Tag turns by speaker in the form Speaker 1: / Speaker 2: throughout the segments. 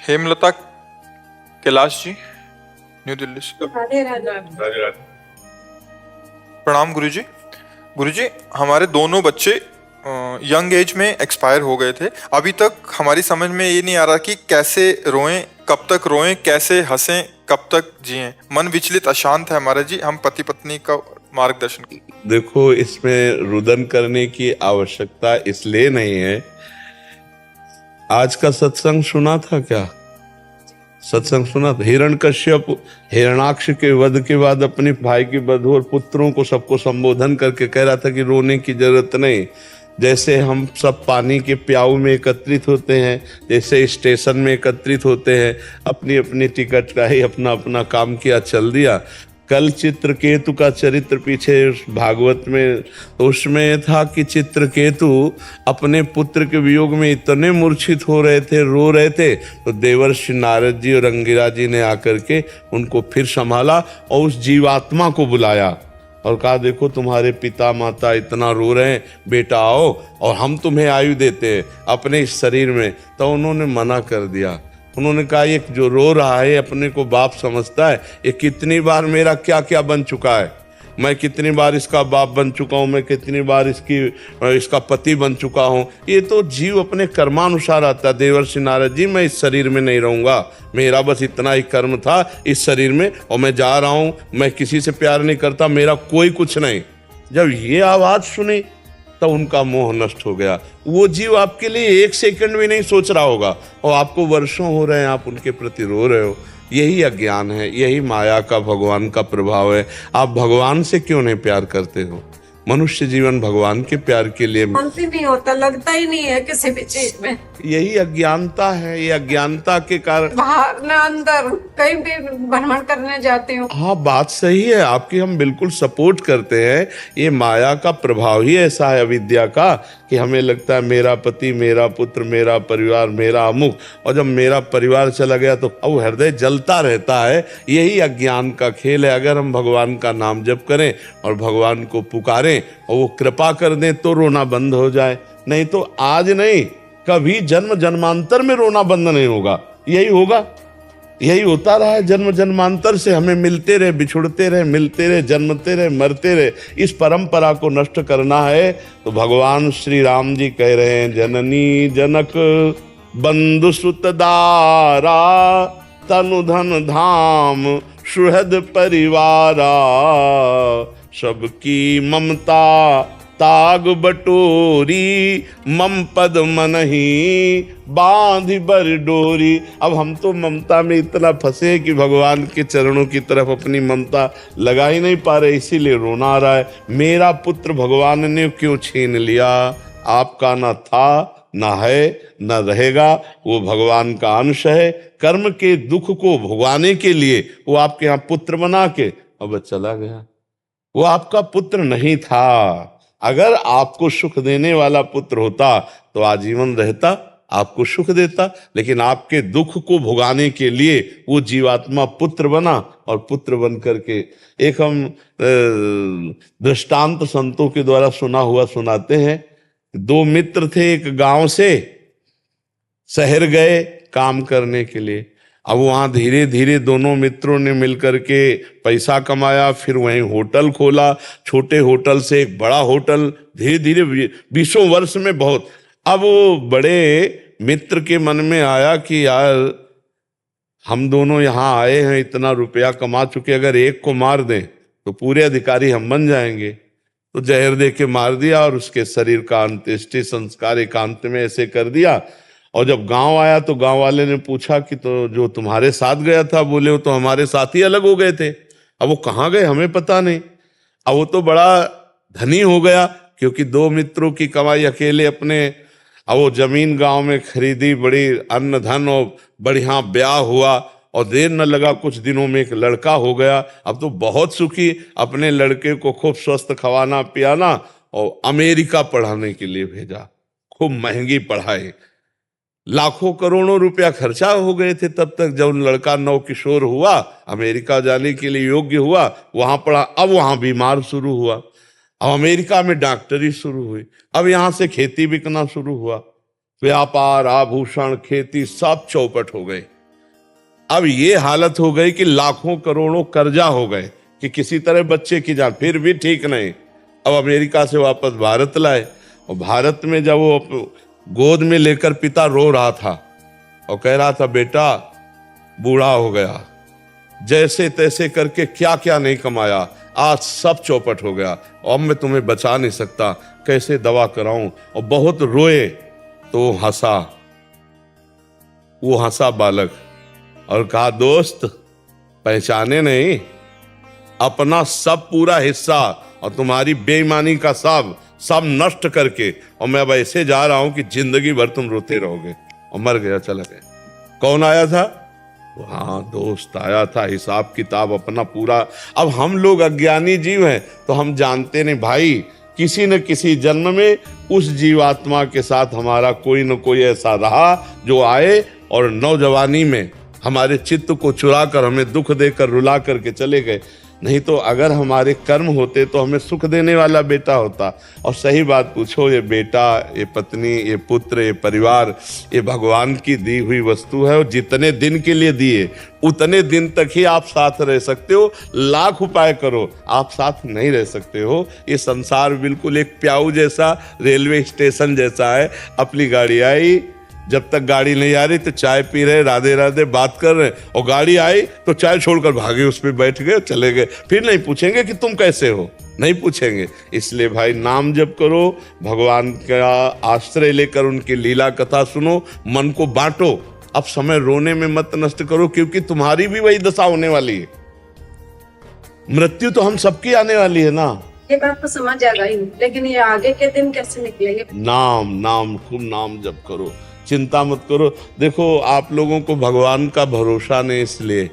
Speaker 1: Hemlata Kailash ji, new Delhi से।
Speaker 2: राधे राधे।
Speaker 1: प्रणाम गुरुजी। गुरुजी, हमारे दोनों बच्चे यंग एज में एक्सपायर हो गए थे। अभी तक हमारी समझ में ये नहीं आ रहा कि कैसे रोएं, कब तक रोएं, कैसे हंसें, कब तक जिएं। मन विचलित अशांत है हमारा जी। हम पति पत्नी का मार्गदर्शन कीजिए।
Speaker 3: देखो, इसमें रुदन करने की आवश्यकता इसलिए नहीं है। आज का सत्संग सुना था क्या? सत्संग सुना था। हिरण्यकश्यप हिरणाक्ष के वध के बाद अपने भाई के बधू और पुत्रों को सबको संबोधन करके कह रहा था कि रोने की जरूरत नहीं। जैसे हम सब पानी के प्याऊ में एकत्रित होते हैं, जैसे स्टेशन में एकत्रित होते हैं, अपनी अपनी टिकट का ही अपना अपना काम किया, चल दिया। कल चित्रकेतु का चरित्र पीछे भागवत में उसमें था कि चित्रकेतु अपने पुत्र के वियोग में इतने मूर्छित हो रहे थे, रो रहे थे, तो देवर्षि नारद जी और अंगिरा जी ने आकर के उनको फिर संभाला और उस जीवात्मा को बुलाया और कहा, देखो तुम्हारे पिता माता इतना रो रहे हैं, बेटा आओ और हम तुम्हें आयु देते हैं अपने इस शरीर में। तो उन्होंने मना कर दिया। उन्होंने कहा, ये जो रो रहा है अपने को बाप समझता है, ये कितनी बार मेरा क्या क्या बन चुका है, मैं कितनी बार इसका बाप बन चुका हूँ, मैं कितनी बार इसका पति बन चुका हूँ। ये तो जीव अपने कर्मानुसार आता है। देवर्षि नारद जी, मैं इस शरीर में नहीं रहूंगा, मेरा बस इतना ही कर्म था इस शरीर में और मैं जा रहा हूँ, मैं किसी से प्यार नहीं करता, मेरा कोई कुछ नहीं। जब ये आवाज सुनी तो उनका मोह नष्ट हो गया। वो जीव आपके लिए एक सेकंड भी नहीं सोच रहा होगा और आपको वर्षों हो रहे हैं आप उनके प्रति रो रहे हो। यही अज्ञान है, यही माया का भगवान का प्रभाव है। आप भगवान से क्यों नहीं प्यार करते हो? मनुष्य जीवन भगवान के प्यार के लिए
Speaker 2: नहीं होता, लगता ही नहीं है किसी भी चीज में।
Speaker 3: यही अज्ञानता है। ये अज्ञानता के कारण
Speaker 2: बाहर न अंदर कहीं भी भ्रमण करने जाती हूँ।
Speaker 3: हाँ, बात सही है आपकी, हम बिल्कुल सपोर्ट करते हैं। ये माया का प्रभाव ही ऐसा है, अविद्या का, कि हमें लगता है मेरा पति, मेरा पुत्र, मेरा परिवार, मेरा अमुक, और जब मेरा परिवार चला गया तो अब हृदय जलता रहता है। यही अज्ञान का खेल है। अगर हम भगवान का नाम जप करें और भगवान को पुकारें और वो कृपा कर दें तो रोना बंद हो जाए, नहीं तो आज नहीं कभी जन्म जन्मांतर में रोना बंद नहीं होगा। यही होगा, यही होता रहा है जन्म जन्मांतर से। हमें मिलते रहे, बिछुड़ते रहे, मिलते रहे, जन्मते रहे, मरते रहे। इस परंपरा को नष्ट करना है तो भगवान श्री राम जी कह रहे हैं, जननी जनक बंधु सुत दारा, तनु धन धाम सुहृद परिवारा, सबकी ममता ताग बटोरी, मम पद मनहि बांधि बर डोरी। अब हम तो ममता में इतना फंसे हैं कि भगवान के चरणों की तरफ अपनी ममता लगा ही नहीं पा रहे, इसीलिए रोना आ रहा है। मेरा पुत्र भगवान ने क्यों छीन लिया? आपका ना था, ना है, ना रहेगा। वो भगवान का अंश है। कर्म के दुख को भुगवाने के लिए वो आपके यहाँ पुत्र बना के अब चला गया। वो आपका पुत्र नहीं था। अगर आपको सुख देने वाला पुत्र होता तो आजीवन रहता, आपको सुख देता, लेकिन आपके दुख को भुगाने के लिए वो जीवात्मा पुत्र बना और पुत्र बन करके एक हम दृष्टांत संतों के द्वारा सुना हुआ सुनाते हैं। दो मित्र थे, एक गांव से शहर गए काम करने के लिए। अब वहाँ धीरे धीरे दोनों मित्रों ने मिलकर के पैसा कमाया, फिर वहीं होटल खोला। छोटे होटल से एक बड़ा होटल, धीरे धीरे 20 वर्ष में बहुत। अब वो बड़े मित्र के मन में आया कि यार हम दोनों यहाँ आए हैं, इतना रुपया कमा चुके, अगर एक को मार दें तो पूरे अधिकारी हम बन जाएंगे। तो जहर दे के मार दिया और उसके शरीर का अंत्येष्टि संस्कार एकांत में ऐसे कर दिया। और जब गांव आया तो गांव वाले ने पूछा कि तो जो तुम्हारे साथ गया था, बोले वो तो हमारे साथ ही अलग हो गए थे। अब वो कहाँ गए हमें पता नहीं। अब वो तो बड़ा धनी हो गया क्योंकि दो मित्रों की कमाई अकेले अपने। अब वो जमीन गांव में खरीदी, बड़ी अन्न धन और बढ़िया ब्याह हुआ और देर न लगा कुछ दिनों में एक लड़का हो गया। अब तो बहुत सुखी, अपने लड़के को खूब स्वस्थ खवाना पियाना और अमेरिका पढ़ाने के लिए भेजा, खूब महंगी पढ़ाई। लाखों करोड़ों रुपया खर्चा हो गए थे तब तक, जब लड़का नव किशोर हुआ, अमेरिका जाने के लिए योग्य हुआ, वहां पढ़ा, अब वहां बीमार शुरू हुआ, अब अमेरिका में डॉक्टरी शुरू हुई, अब यहां से खेती बिकना शुरू हुआ, व्यापार, आभूषण, खेती सब चौपट हो गए। अब ये हालत हो गई कि लाखों करोड़ों कर्जा हो गए कि किसी तरह बच्चे की जान, फिर भी ठीक नहीं। अब अमेरिका से वापस भारत लाए, और भारत में जब वो गोद में लेकर पिता रो रहा था और कह रहा था बेटा बूढ़ा हो गया, जैसे तैसे करके क्या क्या नहीं कमाया, आज सब चौपट हो गया, अब मैं तुम्हें बचा नहीं सकता, कैसे दवा कराऊं। और बहुत रोए तो वो हंसा बालक और कहा दोस्त पहचाने नहीं, अपना सब पूरा हिस्सा और तुम्हारी बेईमानी का सब नष्ट करके, और मैं अब ऐसे जा रहा हूं कि जिंदगी भर तुम रोते रहोगे। और मर गया, चला गया। कौन आया था? हाँ, दोस्त आया था, हिसाब किताब अपना पूरा। अब हम लोग अज्ञानी जीव हैं तो हम जानते नहीं भाई, किसी न किसी जन्म में उस जीवात्मा के साथ हमारा कोई न कोई ऐसा रहा जो आए और नौजवानी में हमारे चित्त को चुरा कर हमें दुख देकर रुला करके चले गए। नहीं तो अगर हमारे कर्म होते तो हमें सुख देने वाला बेटा होता। और सही बात पूछो, ये बेटा, ये पत्नी, ये पुत्र, ये परिवार, ये भगवान की दी हुई वस्तु है, और जितने दिन के लिए दिए उतने दिन तक ही आप साथ रह सकते हो। लाख उपाय करो, आप साथ नहीं रह सकते हो। ये संसार बिल्कुल एक प्याऊ जैसा, रेलवे स्टेशन जैसा है। अपनी गाड़ी आई, जब तक गाड़ी नहीं आ रही तो चाय पी रहे, राधे राधे बात कर रहे, और गाड़ी आई तो चाय छोड़कर भागे, उस पर बैठ गए, चले गए। फिर नहीं पूछेंगे कि तुम कैसे हो, नहीं पूछेंगे। इसलिए भाई नाम जप करो, भगवान का आश्रय लेकर उनकी लीला कथा सुनो, मन को बांटो। अब समय रोने में मत नष्ट करो, क्योंकि तुम्हारी भी वही दशा होने वाली है। मृत्यु तो हम सबकी आने वाली है ना।
Speaker 2: ये बात तो समझ आ गई, लेकिन ये आगे के दिन कैसे निकलेंगे?
Speaker 3: नाम खूब नाम जप करो, चिंता मत करो। देखो आप लोगों को भगवान का भरोसा नहीं, इसलिए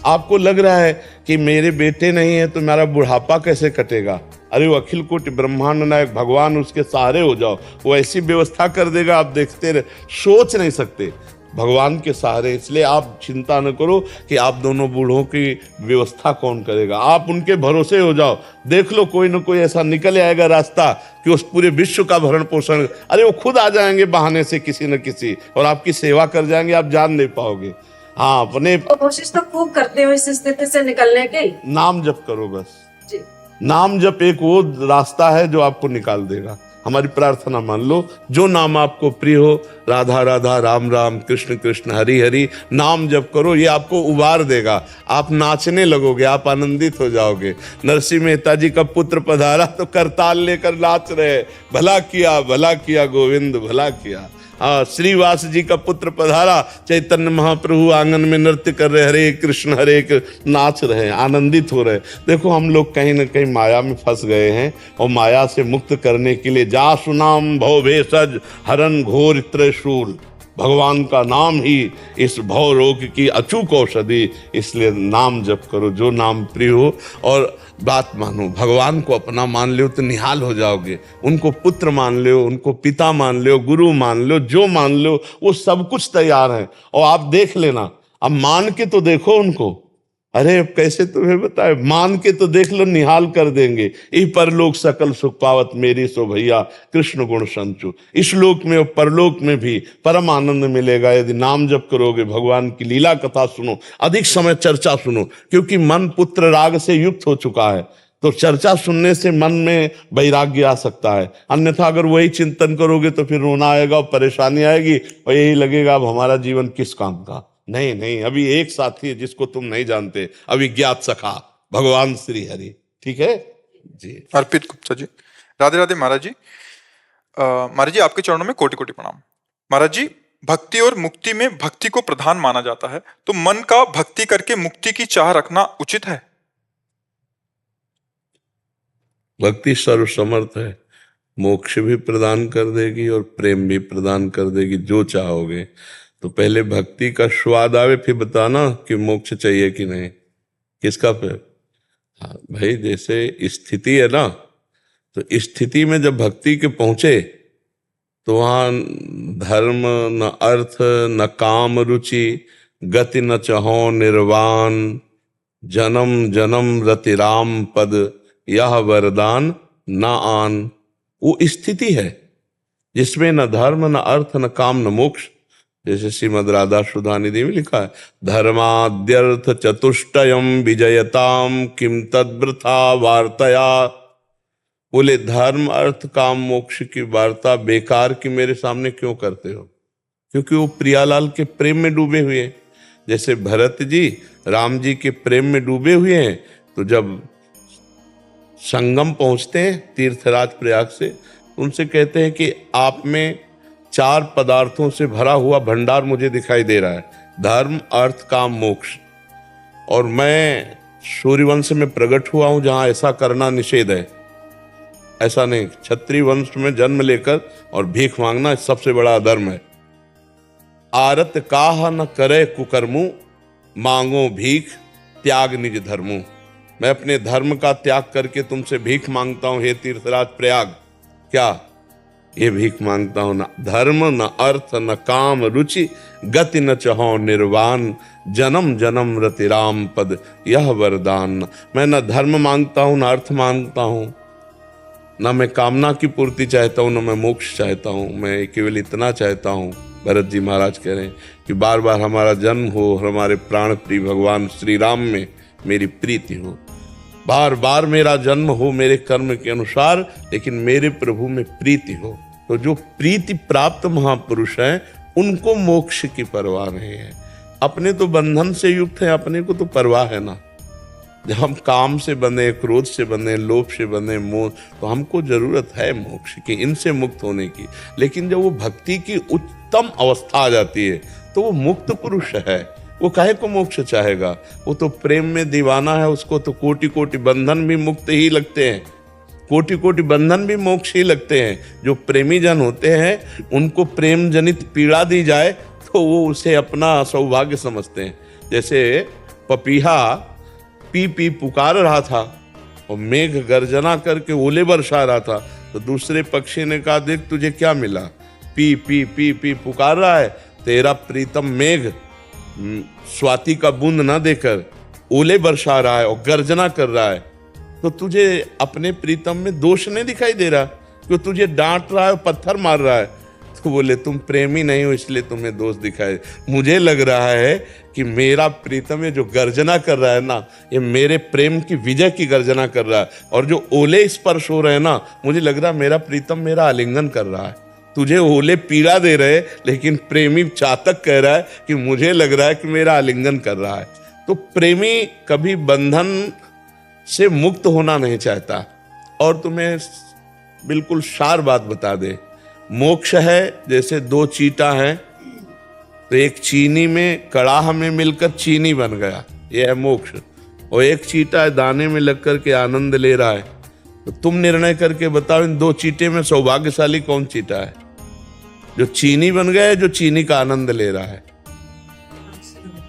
Speaker 3: आपको लग रहा है कि मेरे बेटे नहीं है तो मेरा बुढ़ापा कैसे कटेगा। अरे वो अखिल कोटि ब्रह्मांड नायक भगवान, उसके सहारे हो जाओ, वो ऐसी व्यवस्था कर देगा, आप देखते रहे, सोच नहीं सकते भगवान के सहारे। इसलिए आप चिंता न करो कि आप दोनों बूढ़ों की व्यवस्था कौन करेगा, आप उनके भरोसे हो जाओ। देख लो कोई न कोई ऐसा निकल आएगा रास्ता कि उस पूरे विश्व का भरण पोषण, अरे वो खुद आ जाएंगे बहाने से किसी न किसी, और आपकी सेवा कर जाएंगे, आप जान नहीं पाओगे। हाँ, अपने
Speaker 2: कोशिश तो खूब करते हो इस स्थिति से निकलने की।
Speaker 3: नाम जप करो बस
Speaker 2: जी।
Speaker 3: नाम जप एक वो रास्ता है जो आपको निकाल देगा। हमारी प्रार्थना मान लो, जो नाम आपको प्रिय हो, राधा राधा, राम राम, कृष्ण कृष्ण, हरि हरि, नाम जप करो, ये आपको उबार देगा। आप नाचने लगोगे, आप आनंदित हो जाओगे। नरसिंह मेहता जी का पुत्र पधारा तो करताल लेकर नाच रहे, भला किया गोविंद, भला किया। हाँ, श्रीवास जी का पुत्र पधारा, चैतन्य महाप्रभु आंगन में नृत्य कर रहे, हरे कृष्ण हरे कृष्ण, नाच रहे, आनंदित हो रहे। देखो हम लोग कहीं ना कहीं माया में फंस गए हैं, और माया से मुक्त करने के लिए जा सुनाम भव भेषज हरन घोर त्रिशूल, भगवान का नाम ही इस भव रोग की अचूक औषधि। इसलिए नाम जप करो, जो नाम प्रिय हो, और बात मानो, भगवान को अपना मान लो तो निहाल हो जाओगे। उनको पुत्र मान लो, उनको पिता मान लो, गुरु मान लो, जो मान लो, वो सब कुछ तैयार है। और आप देख लेना, अब मान के तो देखो उनको, अरे कैसे तुम्हें बताए, मान के तो देख लो, निहाल कर देंगे। ई परलोक सकल सुख पावत मेरी सो भैया, कृष्ण गुण संचु। इस लोक में और परलोक में भी परम आनंद मिलेगा यदि नाम जप करोगे, भगवान की लीला कथा सुनो, अधिक समय चर्चा सुनो, क्योंकि मन पुत्र राग से युक्त हो चुका है। तो चर्चा सुनने से मन में वैराग्य आ सकता है, अन्यथा अगर वही चिंतन करोगे तो फिर रोना आएगा और परेशानी आएगी, और यही लगेगा अब हमारा जीवन किस काम का। नहीं, अभी एक साथी है जिसको तुम नहीं जानते, अविज्ञात सखा, भगवान श्री हरि। ठीक है जी।
Speaker 1: अर्पित गुप्ता जी, राधे राधे महाराज जी। महाराज जी आपके चरणों में कोटि कोटि प्रणाम। महाराज जी, भक्ति और मुक्ति में भक्ति को प्रधान माना जाता है, तो मन का भक्ति करके मुक्ति की चाह रखना उचित है?
Speaker 3: भक्ति सर्वसमर्थ है, मोक्ष भी प्रदान कर देगी और प्रेम भी प्रदान कर देगी, जो चाहोगे। तो पहले भक्ति का स्वाद आवे, फिर बताना कि मोक्ष चाहिए कि नहीं, किसका फिर। हाँ भाई, जैसे स्थिति है ना, तो स्थिति में जब भक्ति के पहुंचे तो वहाँ धर्म न अर्थ न काम रुचि, गति न चहो निर्वाण, जन्म जन्म रति राम पद, यह वरदान न आन। वो स्थिति है जिसमें न धर्म न अर्थ न काम न मोक्ष। जैसे श्रीमद राधा सुधानिधि में लिखा है, धर्माद्यर्थ चतुष्टयम विजयताम किम तद्वृथा वार्तया। बोले धर्म अर्थ काम मोक्ष की वार्ता बेकार की मेरे सामने क्यों करते हो? क्योंकि वो प्रियालाल के प्रेम में डूबे हुए हैं। जैसे भरत जी राम जी के प्रेम में डूबे हुए हैं, तो जब संगम पहुंचते हैं तीर्थराज प्रयाग से, उनसे कहते हैं कि आप में 4 पदार्थों से भरा हुआ भंडार मुझे दिखाई दे रहा है, धर्म अर्थ काम मोक्ष, और मैं सूर्यवंश में प्रकट हुआ हूं जहां ऐसा करना निषेध है। ऐसा नहीं, क्षत्रिय वंश में जन्म लेकर और भीख मांगना सबसे बड़ा अधर्म है। आरत काह न करे कुकर्मु, मांगो भीख त्याग निज धर्मु। मैं अपने धर्म का त्याग करके तुमसे भीख मांगता हूं हे तीर्थराज प्रयाग। क्या ये भीख मांगता हूं? न धर्म न अर्थ न काम रुचि, गति न चहो निर्वाण, जन्म जन्म रति राम पद, यह वरदान। मैं न धर्म मांगता हूं न अर्थ मांगता हूं, न मैं कामना की पूर्ति चाहता हूं, न मैं मोक्ष चाहता हूं। मैं केवल इतना चाहता हूं, भरत जी महाराज कह रहे हैं, कि बार बार हमारा जन्म हो, हमारे प्राण प्रिय भगवान श्री राम में मेरी प्रीति हो, बार बार मेरा जन्म हो मेरे कर्म के अनुसार, लेकिन मेरे प्रभु में प्रीति हो। तो जो प्रीति प्राप्त महापुरुष हैं उनको मोक्ष की परवाह नहीं है। अपने तो बंधन से युक्त है, अपने को तो परवाह है ना। जब हम काम से बंधे, क्रोध से बंधे, लोभ से बंधे, मोह, तो हमको जरूरत है मोक्ष की, इनसे मुक्त होने की। लेकिन जब वो भक्ति की उत्तम अवस्था आ जाती है तो वो मुक्त पुरुष है। वो काहे को मोक्ष चाहेगा? वो तो प्रेम में दीवाना है, उसको तो कोटि कोटि बंधन भी मुक्त ही लगते हैं, कोटि कोटि बंधन भी मोक्ष ही लगते हैं। जो प्रेमी जन होते हैं उनको प्रेम जनित पीड़ा दी जाए तो वो उसे अपना सौभाग्य समझते हैं। जैसे पपीहा पी पी पुकार रहा था और मेघ गर्जना करके ओले बरसा रहा था, तो दूसरे पक्षी ने कहा, देख तुझे क्या मिला, पी पी पी पी पुकार रहा है, तेरा प्रीतम मेघ स्वाति का बूंद ना देकर ओले बरसा रहा है और गर्जना कर रहा है, तो तुझे अपने प्रीतम में दोष नहीं दिखाई दे रहा, क्यों तुझे डांट रहा है, पत्थर मार रहा है। तो बोले तुम प्रेमी नहीं हो इसलिए तुम्हें दोष दिखाए। मुझे लग रहा है कि मेरा प्रीतम ये जो गर्जना कर रहा है ना, ये मेरे प्रेम की विजय की गर्जना कर रहा है, और जो ओले स्पर्श हो रहे हैं ना, मुझे लग रहा है मेरा प्रीतम मेरा आलिंगन कर रहा है। तुझे ओले पीड़ा दे रहे, लेकिन प्रेमी चातक कह रहा है कि मुझे लग रहा है कि मेरा आलिंगन कर रहा है। तो प्रेमी कभी बंधन से मुक्त होना नहीं चाहता। और तुम्हें बिल्कुल सार बात बता दे, मोक्ष है जैसे 2 चींटा हैं, तो एक चीनी में कड़ाह में मिलकर चीनी बन गया, यह है मोक्ष। और एक चींटा दाने में लग कर के आनंद ले रहा है। तो तुम निर्णय करके बताओ, इन 2 चींटे में सौभाग्यशाली कौन चींटा है? जो चीनी बन गया है, जो चीनी का आनंद ले रहा है।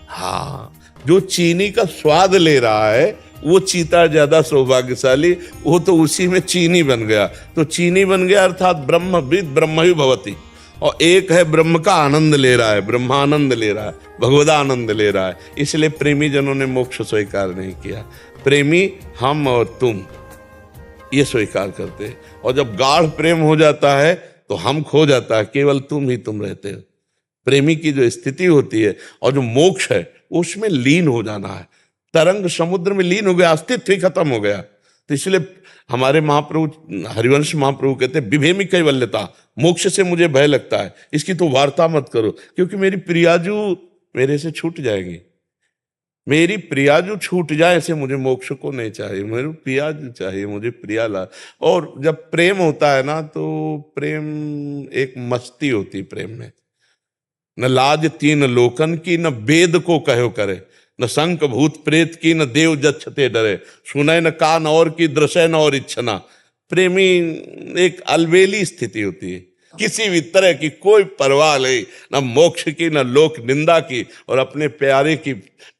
Speaker 3: हाँ, जो चीनी का स्वाद ले रहा है वो चीता ज्यादा सौभाग्यशाली, वो तो उसी में चीनी बन गया। तो चीनी बन गया अर्थात ब्रह्मविद ब्रह्म ही भवति, और एक है ब्रह्म का आनंद ले रहा है, ब्रह्मानंद ले रहा है, भगवदानंद ले रहा है। इसलिए प्रेमी जनों ने मोक्ष स्वीकार नहीं किया। प्रेमी हम और तुम ये स्वीकार करते हैं, और जब गाढ़ प्रेम हो जाता है तो हम खो जाता है, केवल तुम ही तुम रहते हो। प्रेमी की जो स्थिति होती है और जो मोक्ष है उसमें लीन हो जाना है। तरंग समुद्र में लीन हो गया, अस्तित्व ही खत्म हो गया। तो इसलिए हमारे महाप्रभु हरिवंश महाप्रभु कहते हैं, विभेमी कैवल्यता, मोक्ष से मुझे भय लगता है, इसकी तो वार्ता मत करो, क्योंकि मेरी प्रियाजू मेरे से छूट जाएगी। मेरी प्रियाजू छूट जाए ऐसे मुझे मोक्ष को नहीं चाहिए, मेरे प्रियाजू चाहिए, मुझे प्रियाला। और जब प्रेम होता है ना, तो प्रेम एक मस्ती होती है प्रेम में। न लाज तीन लोकन की, न वेद को कहो करे, न शंख भूत प्रेत की, न देव जच्छते डरे, सुनय न कान और की, दृश्य न और इच्छना। प्रेमी एक अलबेली स्थिति होती है, किसी भी तरह की कोई परवाह नहीं, न मोक्ष की न लोक निंदा की, और अपने प्यारे की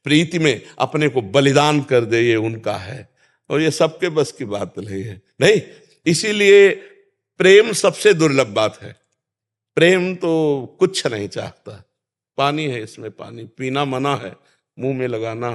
Speaker 3: प्रीति में अपने को बलिदान कर दे, ये उनका है। और ये सबके बस की बात नहीं है, नहीं। इसीलिए प्रेम सबसे दुर्लभ बात है। प्रेम तो कुछ नहीं चाहता, पानी है इसमें, पानी पीना मना है, मुंह में लगाना,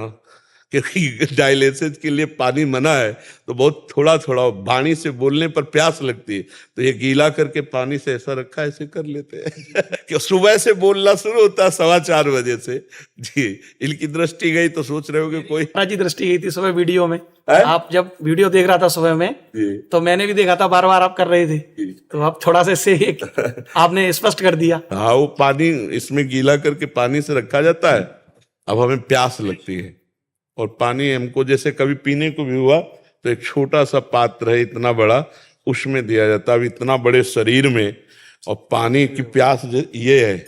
Speaker 3: क्योंकि डायलिसिस के लिए पानी मना है, तो बहुत थोड़ा थोड़ा वाणी से बोलने पर प्यास लगती है, तो ये गीला करके पानी से ऐसा रखा है, ऐसे कर लेते हैं कि सुबह से बोलना शुरू होता है 4:15 बजे से। जी, इनकी दृष्टि गई तो सोच रहे हो कि कोई
Speaker 4: जी दृष्टि गई थी सुबह वीडियो में।
Speaker 3: है?
Speaker 4: आप जब वीडियो देख रहा था सुबह में,
Speaker 3: जी।
Speaker 4: तो मैंने भी देखा था, बार बार आप कर रहे थे, तो आप थोड़ा सा इससे आपने स्पष्ट कर दिया।
Speaker 3: हाँ, वो पानी इसमें गीला करके पानी से रखा जाता है। अब हमें प्यास लगती है और पानी हमको जैसे कभी पीने को भी हुआ तो एक छोटा सा पात्र है इतना बड़ा, उसमें दिया जाता है। अब इतना बड़े शरीर में और पानी की प्यास ये है,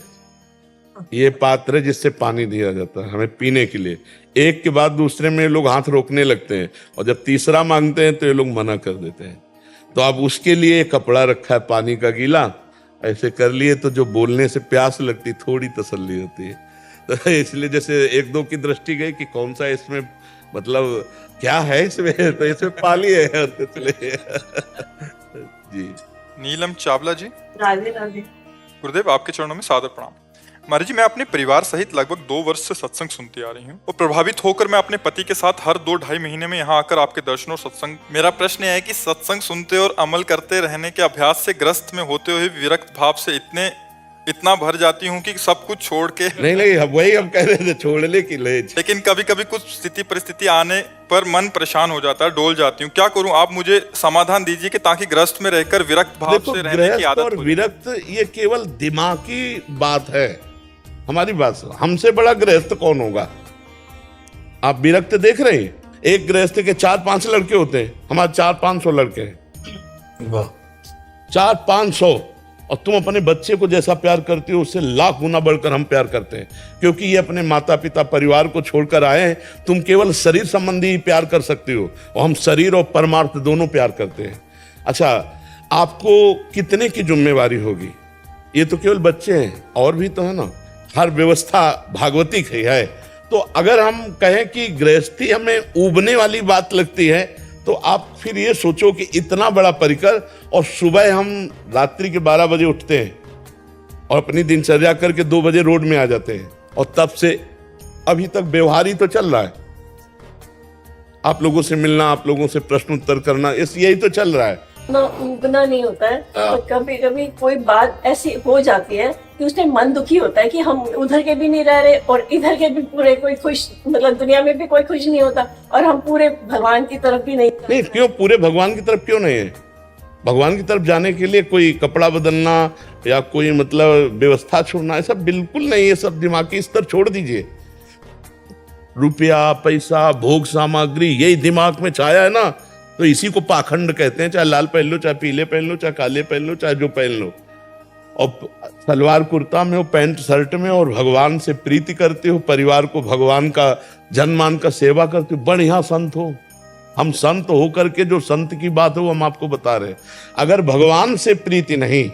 Speaker 3: ये पात्र है जिससे पानी दिया जाता है हमें पीने के लिए। एक के बाद दूसरे में लोग हाथ रोकने लगते हैं और जब तीसरा मांगते हैं तो ये लोग मना कर देते हैं। तो अब उसके लिए कपड़ा रखा है पानी का गीला, ऐसे कर लिए तो जो बोलने से प्यास लगती थोड़ी तसल्ली होती है। तो इसलिए जैसे एक दो की दृष्टि गई कि कौन सा इसमें मतलब क्या है इसमें, तो इसमें पानी है और कुछ नहीं है। जी।
Speaker 1: नीलम चावला जी,
Speaker 2: राधे राधे।
Speaker 1: गुरुदेव आपके चरणों में सादर प्रणाम। महाराज जी, मैं अपने परिवार सहित लगभग 2 वर्ष से सत्संग सुनती आ रही हूँ और प्रभावित होकर मैं अपने पति के साथ हर 2-2.5 महीने में यहाँ आकर आपके दर्शन और सत्संग। मेरा प्रश्न यह है कि सत्संग सुनते और अमल करते रहने के अभ्यास से ग्रस्त में होते हुए विरक्त भाव से इतना भर जाती हूँ कि सब कुछ छोड़ के
Speaker 3: नहीं, वही हम कह रहे थे, छोड़ने की ले।
Speaker 1: लेकिन कभी कभी कुछ स्थिति परिस्थिति आने पर मन परेशान हो जाता है, डोल जाती हूँ। क्या करूँ, आप मुझे समाधान दीजिए कि ताकि ग्रस्त में रहकर विरक्त भाव से रहने की आदत
Speaker 3: और विरक्त ये केवल दिमागी बात है। हमारी बात सुनो, हमसे बड़ा गृहस्थ कौन होगा? आप विरक्त देख रहे हैं, एक गृहस्थ के 4-5 लड़के होते हैं, हमारे 400-500 लड़के हैं। 400-500। और तुम अपने बच्चे को जैसा प्यार करते हो उससे लाख गुना बढ़कर हम प्यार करते हैं, क्योंकि ये अपने माता पिता परिवार को छोड़कर आए हैं। तुम केवल शरीर संबंधी ही प्यार कर सकते हो और हम शरीर और परमार्थ दोनों प्यार करते हैं। अच्छा, आपको कितने की जिम्मेवारी होगी? ये तो केवल बच्चे हैं, और भी तो है ना। हर व्यवस्था भागवती की है। तो अगर हम कहें कि गृहस्थी हमें ऊबने वाली बात लगती है, तो आप फिर ये सोचो कि इतना बड़ा परिकर, और सुबह हम रात्रि के 12 बजे उठते हैं और अपनी दिनचर्या करके 2 बजे रोड में आ जाते हैं, और तब से अभी तक व्यवहार ही तो चल रहा है। आप लोगों से मिलना, आप लोगों से प्रश्न उत्तर करना, यही तो चल रहा है
Speaker 5: ना। उगना नहीं होता है, तो कभी कभी कोई बात ऐसी हो जाती है कि उसमें मन दुखी होता है कि हम उधर के भी नहीं रह रहे और इधर के भी पूरे कोई खुश, मतलब दुनिया में भी कोई खुश नहीं होता, और हम पूरे भगवान की तरफ भी नहीं।
Speaker 3: क्यों पूरे भगवान की तरफ क्यों नहीं है? भगवान की तरफ जाने के लिए कोई कपड़ा बदलना या कोई मतलब व्यवस्था छोड़ना, ऐसा बिल्कुल नहीं है। सब दिमागी स्तर छोड़ दीजिए। रुपया, पैसा, भोग सामग्री, यही दिमाग में छाया है ना, तो इसी को पाखंड कहते हैं। चाहे लाल पहन लो, चाहे पीले पहन लो, चाहे काले पहन लो, चाहे जो पहन लो, और सलवार कुर्ता में हो, पैंट शर्ट में, और भगवान से प्रीति करते हो, परिवार को भगवान का जनमान का सेवा करते हो, बढ़िया संत हो। हम संत हो करके जो संत की बात हो हम आपको बता रहे हैं। अगर भगवान से प्रीति नहीं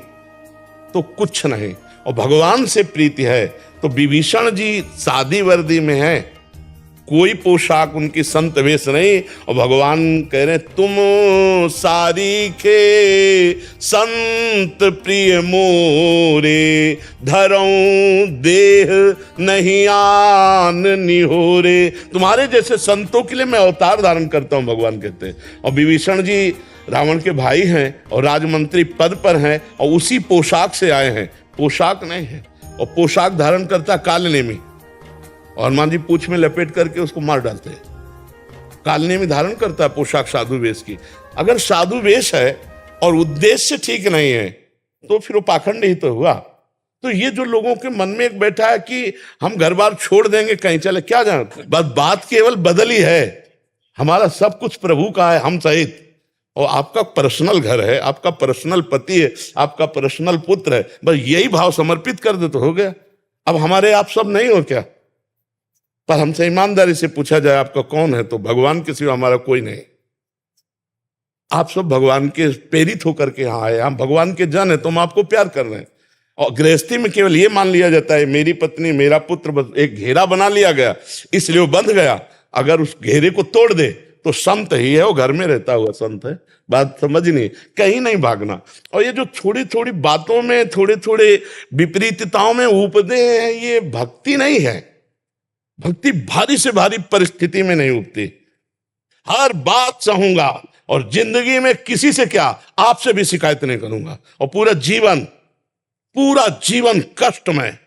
Speaker 3: तो कुछ नहीं, और भगवान से प्रीति है तो विभीषण जी सादी वर्दी में है, कोई पोशाक उनकी संत वेश नहीं, और भगवान कह रहे तुम सारी के संत प्रिय मोरे, धरऊं देह नहीं आन निहोरे। तुम्हारे जैसे संतों के लिए मैं अवतार धारण करता हूं, भगवान कहते हैं। और विभीषण जी रावण के भाई हैं और राजमंत्री पद पर हैं, और उसी पोशाक से आए हैं। पोशाक नहीं है, और पोशाक धारण करता कालनेमी, और हनुमान जी पूंछ में लपेट करके उसको मार डालते हैं। कालने में धारण करता है पोशाक साधु वेश की। अगर साधु वेश है और उद्देश्य ठीक नहीं है तो फिर वो पाखंड ही तो हुआ। तो ये जो लोगों के मन में एक बैठा है कि हम घर बार छोड़ देंगे कहीं चले, क्या जानते, बस बात केवल बदली है। हमारा सब कुछ प्रभु का है, हम सहित, और आपका पर्सनल घर है, आपका पर्सनल पति है, आपका पर्सनल पुत्र है। बस यही भाव समर्पित कर दे तो हो गया। अब हमारे आप सब नहीं हो क्या? पर हमसे ईमानदारी से पूछा जाए आपका कौन है, तो भगवान के सिवा हमारा कोई नहीं। आप सब भगवान के प्रेरित होकर के यहाँ आए, हम भगवान के जन है, तो हम आपको प्यार कर रहे हैं। और गृहस्थी में केवल ये मान लिया जाता है मेरी पत्नी मेरा पुत्र, बस एक घेरा बना लिया गया इसलिए वो बंध गया। अगर उस घेरे को तोड़ दे तो संत ही है, वो घर में रहता हुआ संत है। बात समझनी, कहीं नहीं भागना। और ये जो थोड़ी थोड़ी बातों में, थोड़े थोड़े विपरीतताओं में उपदे हैं, ये भक्ति नहीं है। भक्ति भारी से भारी परिस्थिति में नहीं उठती। हर बात चाहूंगा और जिंदगी में किसी से क्या, आपसे भी शिकायत नहीं करूंगा, और पूरा जीवन कष्ट में,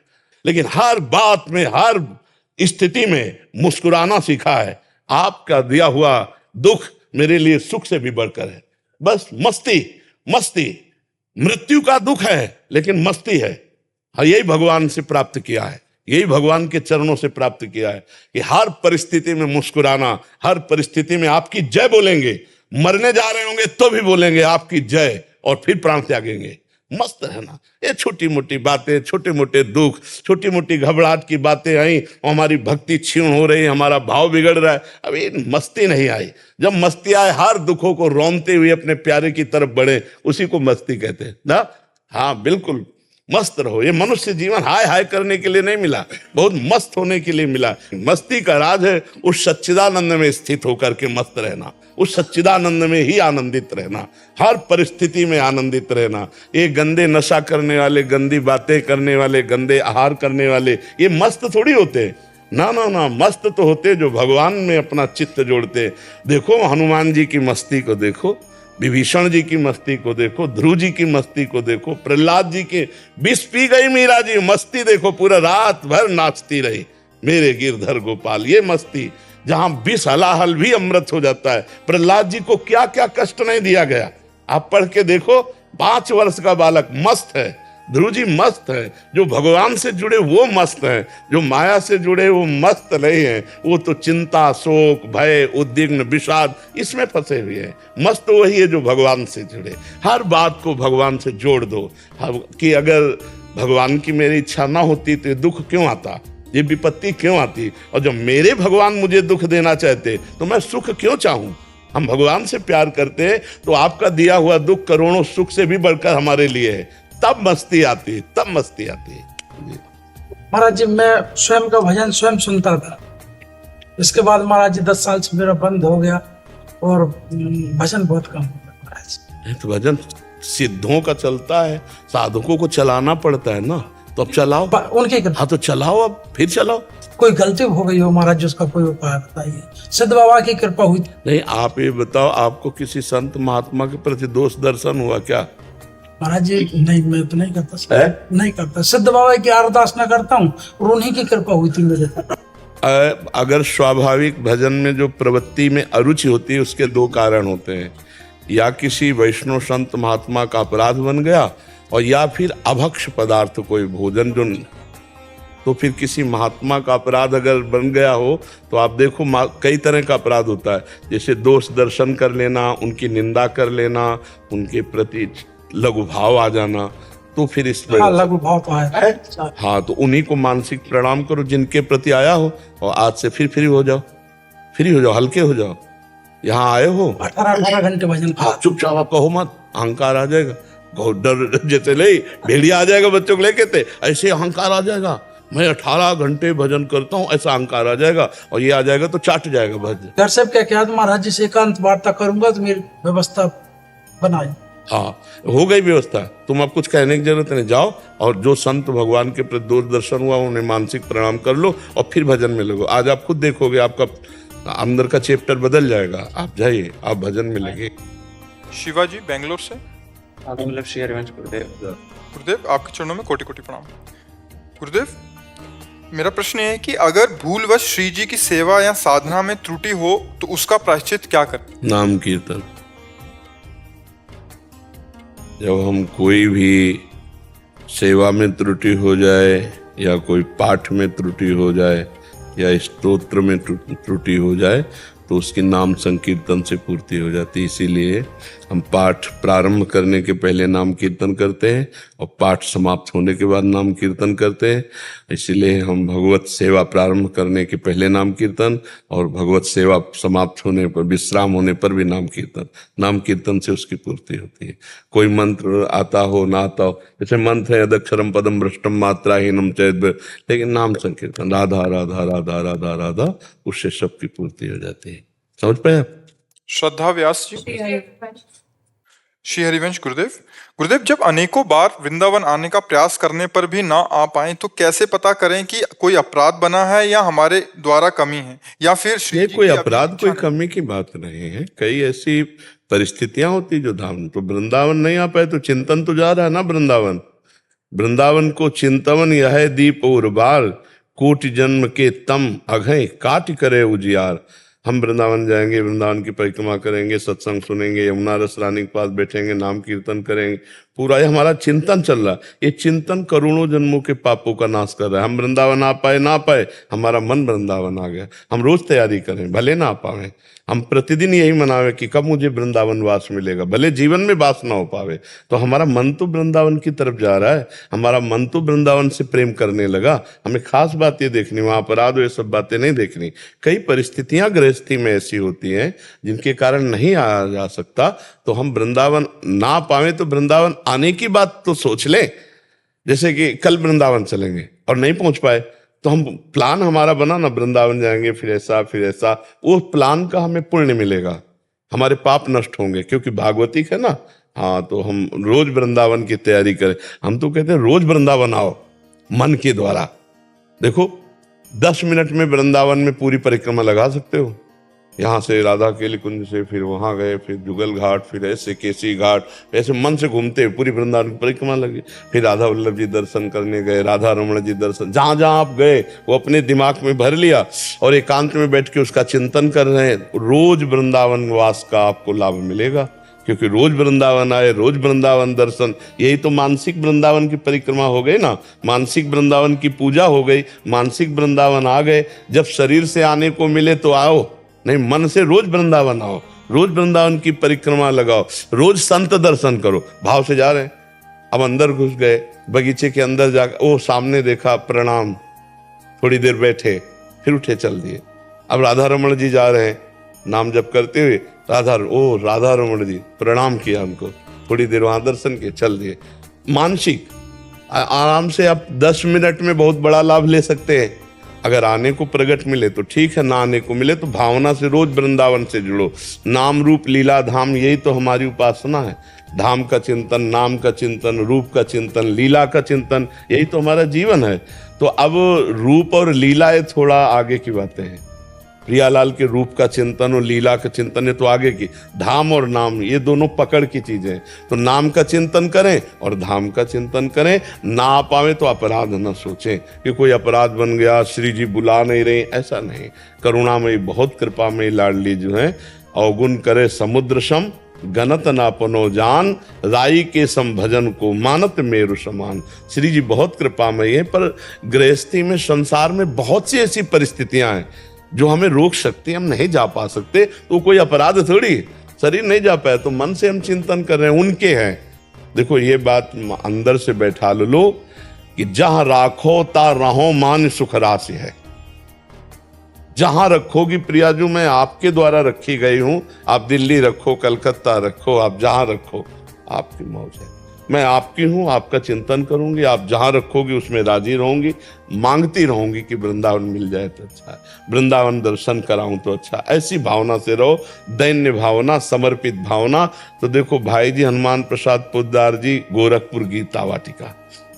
Speaker 3: लेकिन हर बात में, हर स्थिति में मुस्कुराना सीखा है। आपका दिया हुआ दुख मेरे लिए सुख से भी बढ़कर है। बस मस्ती मृत्यु का दुख है, लेकिन मस्ती है। हाँ, यही भगवान से प्राप्त किया है, यही भगवान के चरणों से प्राप्त किया है कि हर परिस्थिति में मुस्कुराना, हर परिस्थिति में आपकी जय बोलेंगे। मरने जा रहे होंगे तो भी बोलेंगे आपकी जय, और फिर प्राण त्यागेंगे। मस्त रहना। ये छोटी मोटी बातें, छोटे मोटे दुख, छोटी मोटी घबराहट की बातें आई, हमारी भक्ति क्षीण हो रही, हमारा भाव बिगड़ रहा है। अभी मस्ती नहीं आई। जब मस्ती आए, हर दुखों को रौंदते हुए अपने प्यारे की तरफ बढ़े, उसी को मस्ती कहते हैं ना। हाँ बिल्कुल, मस्त रहो। ये मनुष्य जीवन हाय हाय करने के लिए नहीं मिला, बहुत मस्त होने के लिए मिला। मस्ती का राज है उस सच्चिदानंद में स्थित होकर के मस्त रहना, उस सच्चिदानंद में ही आनंदित रहना, हर परिस्थिति में आनंदित रहना। ये गंदे नशा करने वाले, गंदी बातें करने वाले, गंदे आहार करने वाले, ये मस्त थोड़ी होते। ना ना ना, मस्त तो होते जो भगवान में अपना चित्त जोड़ते। देखो हनुमान जी की मस्ती को देखो, विभीषण जी की मस्ती को देखो, ध्रुव जी की मस्ती को देखो, प्रहलाद जी के विष पी गई मीरा जी, मस्ती देखो, पूरा रात भर नाचती रही मेरे गिरधर गोपाल। ये मस्ती, जहां विष हलाहल भी अमृत हो जाता है। प्रहलाद जी को क्या क्या कष्ट नहीं दिया गया, आप पढ़ के देखो। 5 वर्ष का बालक मस्त है, ध्रुव जी मस्त है। जो भगवान से जुड़े वो मस्त हैं, जो माया से जुड़े वो मस्त नहीं हैं। वो तो चिंता, शोक, भय, उद्विग्न, विषाद, इसमें फंसे हुए हैं। मस्त वही है जो भगवान से जुड़े। हर बात को भगवान से जोड़ दो कि अगर भगवान की मेरी इच्छा ना होती तो ये दुख क्यों आता, ये विपत्ति क्यों आती, और जब मेरे भगवान मुझे दुख देना चाहते तो मैं सुख क्यों चाहूं। हम भगवान से प्यार करते हैं तो आपका दिया हुआ दुख करोड़ों सुख से भी बढ़कर हमारे लिए है। तब मस्ती आती है, तब मस्ती आती है।
Speaker 6: महाराज जी, मैं स्वयं का भजन स्वयं सुनता था। इसके बाद महाराज जी 10 साल से मेरा बंद हो गया और भजन बहुत कम हो गया महाराज।
Speaker 3: तो भजन सिद्धों का चलता है, साधकों को चलाना पड़ता है ना, तो अब चलाओ
Speaker 6: उनके।
Speaker 3: हाँ तो चलाओ, अब फिर चलाओ।
Speaker 6: कोई गलती हो गई हो महाराज जी, उसका कोई उपाय बताइए। सिद्ध बाबा की कृपा हुई।
Speaker 3: नहीं, आप ये बताओ, आपको किसी संत महात्मा के प्रति दोष दर्शन हुआ क्या?
Speaker 6: महाराज जी नहीं, मैं तो नहीं करता, नहीं करता। सिद्ध बाबा की अरदास न करता हूँ और उन्हीं की कृपा हुई थी मेरे पर।
Speaker 3: अगर स्वाभाविक भजन में जो प्रवृत्ति में अरुचि होती है, उसके 2 कारण होते हैं। या किसी वैष्णव संत महात्मा का अपराध बन गया, और या फिर अभक्ष पदार्थ कोई भोजन जो, तो फिर किसी महात्मा का अपराध अगर बन गया हो तो आप देखो कई तरह का अपराध होता है। जैसे दोष दर्शन कर लेना, उनकी निंदा कर लेना, उनके प्रति लघु भाव आ जाना, तो फिर इसमें
Speaker 6: लघु भाव तो है।
Speaker 3: हाँ, तो उन्हीं को मानसिक प्रणाम करो जिनके प्रति आया हो, और आज से फिर फ्री हो जाओ, हल्के हो जाओ। यहाँ आए हो
Speaker 6: 18 घंटे भजन।
Speaker 3: हाँ, चुपचाप आप कहो मत, अहंकार आ जाएगा। बहुत डर, जैसे ले भेड़िया आ जाएगा बच्चों को लेके थे, ऐसे अहंकार आ जाएगा। मैं 18 घंटे भजन करता हूँ, ऐसा अहंकार आ जाएगा, और ये आ जाएगा तो चाट जाएगा भजन।
Speaker 6: घर से क्या किया, महाराज जी से एकांत वार्ता करूंगा तो मेरी व्यवस्था बनाई।
Speaker 3: हाँ, हो गई व्यवस्था, तुम अब कुछ कहने की जरूरत नहीं। जाओ और जो संत भगवान के प्रति दोष दर्शन हुआ उन्हें मानसिक प्रणाम कर लो, और फिर भजन में लगो। आज आप खुद देखोगे आपका अंदर का चैप्टर बदल जाएगा। आप जाइए, आप भजन में लगे।
Speaker 1: शिवाजी बेंगलोर से। गुरुदेव, आपके चरणों में कोटि कोटि प्रणाम। गुरुदेव, मेरा प्रश्न है कि अगर भूलवश श्री जी की सेवा या साधना में त्रुटि हो तो उसका प्रायश्चित क्या करें?
Speaker 3: नाम कीर्तन। जब हम कोई भी सेवा में त्रुटि हो जाए, या कोई पाठ में त्रुटि हो जाए, या स्तोत्र में त्रुटि हो जाए, तो उसकी नाम संकीर्तन से पूर्ति हो जाती है। इसीलिए हम पाठ प्रारंभ करने के पहले नाम कीर्तन करते हैं, और पाठ समाप्त होने के बाद नाम कीर्तन करते हैं। इसीलिए हम भगवत सेवा प्रारंभ करने के पहले नाम कीर्तन, और भगवत सेवा समाप्त होने पर, विश्राम होने पर भी नाम कीर्तन। नाम कीर्तन से उसकी पूर्ति होती है। कोई मंत्र आता हो ना आता हो, जैसे मंत्र है अदक्षरम पदम भ्रष्टम मात्राहीनम चैद्य, लेकिन नाम संकीर्तन राधा राधा राधा राधा राधा, उससे सबकी पूर्ति हो जाती है। समझ पाए आप?
Speaker 1: श्रद्धा व्यास जी। श्री हरिवंश गुरुदेव। गुरुदेव, जब अनेकों बार वृंदावन आने का प्रयास करने पर भी ना आ पाए तो कैसे पता करें कि कोई अपराध बना है या हमारे द्वारा कमी है, या फिर श्री
Speaker 3: ये
Speaker 1: जी
Speaker 3: कोई
Speaker 1: की अभी
Speaker 3: अपराध
Speaker 1: इच्छा
Speaker 3: कोई कमी की बात नहीं है। कई ऐसी परिस्थितियां होती जो धाम तो वृंदावन नहीं आ पाए, तो चिंतन तो जा रहा है ना वृंदावन। वृंदावन को चिंतवन यह दीप और बार, कोटि जन्म के तम अघय काट करे उजियार। हम वृंदावन जाएंगे, वृंदावन की परिक्रमा करेंगे, सत्संग सुनेंगे, यमुना रस रानी के पास बैठेंगे, नाम कीर्तन करेंगे, पूरा ये हमारा चिंतन चल रहा है। ये चिंतन करोड़ों जन्मों के पापों का नाश कर रहा है। हम वृंदावन आ पाए ना पाए, हमारा मन वृंदावन आ गया। हम रोज तैयारी करें, भले ना आ पाए, हम प्रतिदिन यही मनावे कि कब मुझे वृंदावन वास मिलेगा, भले जीवन में वास ना हो पावे, तो हमारा मन तो वृंदावन की तरफ जा रहा है, हमारा मन तो वृंदावन से प्रेम करने लगा। हमें खास बात ये देखनी, वहां अपराध ये सब बातें नहीं देखनी। कई परिस्थितियां गृहस्थी में ऐसी होती हैं जिनके कारण नहीं आया जा सकता, तो हम वृंदावन ना पावे तो वृंदावन आने की बात तो सोच लें। जैसे कि कल वृंदावन चलेंगे और नहीं पहुंच पाए, तो हम प्लान हमारा बना ना, वृंदावन जाएंगे, फिर ऐसा, उस प्लान का हमें पुण्य मिलेगा, हमारे पाप नष्ट होंगे, क्योंकि भागवतिक है ना। हाँ, तो हम रोज वृंदावन की तैयारी करें। हम तो कहते हैं रोज वृंदावन आओ मन के द्वारा। देखो 10 मिनट में वृंदावन में पूरी परिक्रमा लगा सकते हो। यहाँ से राधा केली कुंज से फिर वहां गए, फिर जुगल घाट, फिर ऐसे केसी घाट, ऐसे मन से घूमते पूरी वृंदावन की परिक्रमा लगी। फिर राधा वल्लभ जी दर्शन करने गए, राधा रमण जी दर्शन, जहां जहां आप गए वो अपने दिमाग में भर लिया और एकांत में बैठ के उसका चिंतन कर रहे हैं। रोज वृंदावन वास का आपको लाभ मिलेगा, क्योंकि रोज वृंदावन आए, रोज वृंदावन दर्शन, यही तो मानसिक वृंदावन की परिक्रमा हो गई ना। मानसिक वृंदावन की पूजा हो गई, मानसिक वृंदावन आ गए। जब शरीर से आने को मिले तो आओ, नहीं मन से रोज वृंदावन आओ, रोज वृंदावन की परिक्रमा लगाओ, रोज संत दर्शन करो। भाव से जा रहे हैं, अब अंदर घुस गए, बगीचे के अंदर जाकर ओ सामने देखा, प्रणाम, थोड़ी देर बैठे, फिर उठे चल दिए। अब राधा रमण जी जा रहे हैं, नाम जप करते हुए राधा रमण जी, प्रणाम किया उनको, थोड़ी देर वहां दर्शन किए, चल दिए। मानसिक आराम से आप 10 मिनट में बहुत बड़ा लाभ ले सकते हैं। अगर आने को प्रगट मिले तो ठीक है, ना आने को मिले तो भावना से रोज वृंदावन से जुड़ो। नाम रूप लीला धाम, यही तो हमारी उपासना है। धाम का चिंतन, नाम का चिंतन, रूप का चिंतन, लीला का चिंतन, यही तो हमारा जीवन है। तो अब रूप और लीला ये थोड़ा आगे की बातें हैं। प्रियालाल के रूप का चिंतन और लीला का चिंतन है तो आगे की। धाम और नाम ये दोनों पकड़ की चीजें हैं। तो नाम का चिंतन करें और धाम का चिंतन करें। ना आ पावे तो अपराध न सोचें कि कोई अपराध बन गया, श्री जी बुला नहीं रहे, ऐसा नहीं। करुणामयी, बहुत कृपामयी लाडली जो है, अवगुण करे समुद्र सम, गणत नापनो जान, राई के संभजन को मानत मेरु समान। श्री जी बहुत कृपामयी है, पर गृहस्थी में, संसार में बहुत सी ऐसी परिस्थितियां हैं जो हमें रोक सकती, हम नहीं जा पा सकते, तो कोई अपराध थोड़ी। शरीर नहीं जा पाए तो मन से हम चिंतन कर रहे हैं, उनके हैं। देखो ये बात अंदर से बैठा लो कि जहां राखो ता रहो मान सुख राशि है। जहां रखोगी प्रियाजू, मैं आपके द्वारा रखी गई हूं। आप दिल्ली रखो, कलकत्ता रखो, आप जहां रखो, आपकी मौज है। मैं आपकी हूं, आपका चिंतन करूंगी, आप जहां रखोगी उसमें राजी रहूंगी, मांगती रहूंगी कि वृंदावन मिल जाए तो अच्छा है, वृंदावन दर्शन कराऊं तो अच्छा। ऐसी भावना से रहो, दैन्य भावना, समर्पित भावना। तो देखो भाई जी हनुमान प्रसाद पोद्दार जी, गोरखपुर गीता वाटिका,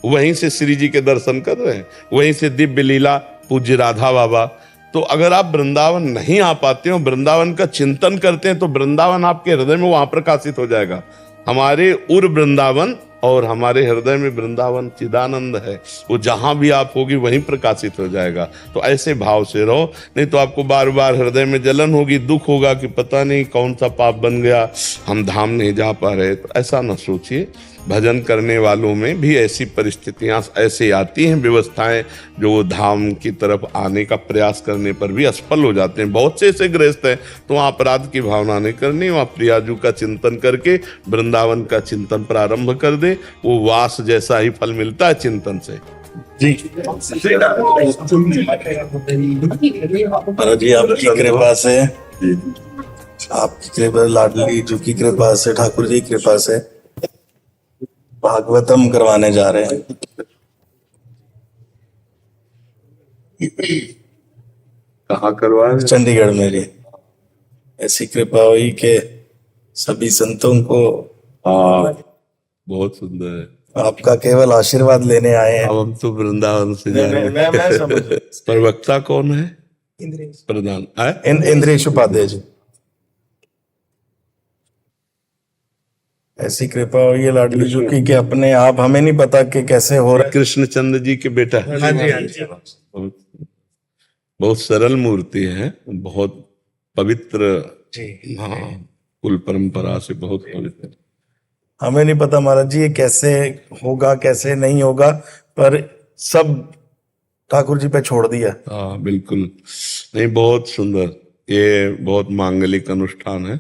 Speaker 3: वहीं से श्री जी के दर्शन कर रहे हैं, वहीं से दिव्य लीला पूज्य राधा बाबा। तो अगर आप वृंदावन नहीं आ पाते हो, वृंदावन का चिंतन करते हैं, तो वृंदावन आपके हृदय में वहां प्रकाशित हो जाएगा। हमारे उर वृंदावन और हमारे हृदय में वृंदावन चिदानंद है, वो जहां भी आप होगी वहीं प्रकाशित हो जाएगा। तो ऐसे भाव से रहो, नहीं तो आपको बार बार हृदय में जलन होगी, दुख होगा कि पता नहीं कौन सा पाप बन गया, हम धाम नहीं जा पा रहे। तो ऐसा न सोचिए। भजन करने वालों में भी ऐसी परिस्थितियां ऐसे आती हैं, व्यवस्थाएं, जो धाम की तरफ आने का प्रयास करने पर भी असफल हो जाते हैं। बहुत से ऐसे गृहस्थ हैं, तो वहाँ अपराध की भावना नहीं करनी, वहाँ प्रियाजू का चिंतन करके वृंदावन का चिंतन प्रारंभ कर दे। वो वास जैसा ही फल मिलता है चिंतन से।
Speaker 7: जी जी, आपकी कृपा से, आपकी कृपा, लाडली जी की कृपा से, ठाकुर जी की कृपा से भागवतम करवाने जा रहे हैं।
Speaker 3: कहाँ करवा रहे हैं?
Speaker 7: चंडीगढ़ में जी, ऐसी कृपा हुई कि सभी संतों को
Speaker 3: हाँ बहुत सुंदर है।
Speaker 7: आपका केवल आशीर्वाद लेने आए हैं।
Speaker 3: अब हम तो वृंदावन से जा रहे
Speaker 7: मैं समझ
Speaker 3: हैं। प्रवक्ता कौन है? प्रधान
Speaker 7: इंद्रेश उपाध्याय जी। ऐसी कृपा हुई है लाडली जी की कि अपने आप हमें नहीं पता कि कैसे हो रहा है।
Speaker 3: कृष्णचंद्र जी के बेटा है।
Speaker 7: हाँ जी, हाँ जी।
Speaker 3: बहुत बहुत सरल मूर्ति है, बहुत पवित्र।
Speaker 7: जी
Speaker 3: हाँ, कुल परंपरा से बहुत पवित्र।
Speaker 7: हमें नहीं पता महाराज जी ये कैसे होगा कैसे नहीं होगा, पर सब ठाकुर जी पे छोड़ दिया।
Speaker 3: हाँ बिल्कुल, नहीं बहुत सुंदर। ये बहुत मांगलिक अनुष्ठान है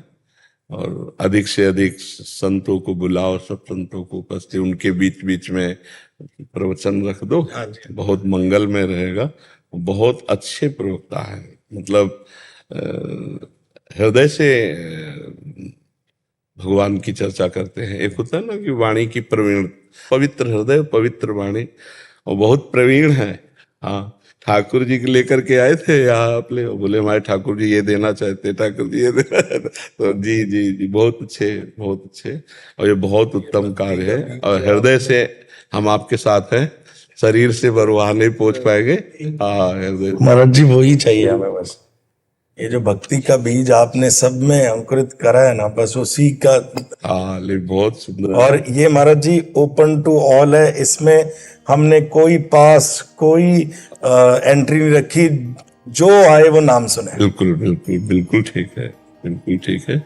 Speaker 3: और अधिक से अधिक संतों को बुलाओ, सब संतों को उपस्थित, उनके बीच बीच में प्रवचन रख दो, बहुत मंगल में रहेगा। बहुत अच्छे प्रवक्ता है, मतलब हृदय से भगवान की चर्चा करते हैं। एक होता है ना कि वाणी की प्रवीण, पवित्र हृदय पवित्र वाणी, और बहुत प्रवीण है। हाँ, ठाकुर जी के लेकर के आए थे यहाँ अपने, बोले हमारे ठाकुर जी ये देना चाहते, ठाकुर जी ये देना चाहते। तो जी जी जी बहुत अच्छे, बहुत अच्छे, और ये बहुत उत्तम कार्य है। और हृदय से हम आपके साथ हैं, शरीर से वरवाह नहीं पहुंच पाएंगे। हाँ हृदय।
Speaker 7: महाराज जी वही चाहिए हमें बस, ये जो भक्ति का बीज आपने सब में अंकुरित करा है ना, बस उसी का।
Speaker 3: हाँ लेकिन बहुत सुंदर।
Speaker 7: और ये महाराज जी ओपन टू ऑल है, इसमें हमने कोई पास कोई एंट्री नहीं रखी, जो आए वो नाम सुने।
Speaker 3: बिल्कुल बिल्कुल बिल्कुल ठीक है, बिल्कुल ठीक है।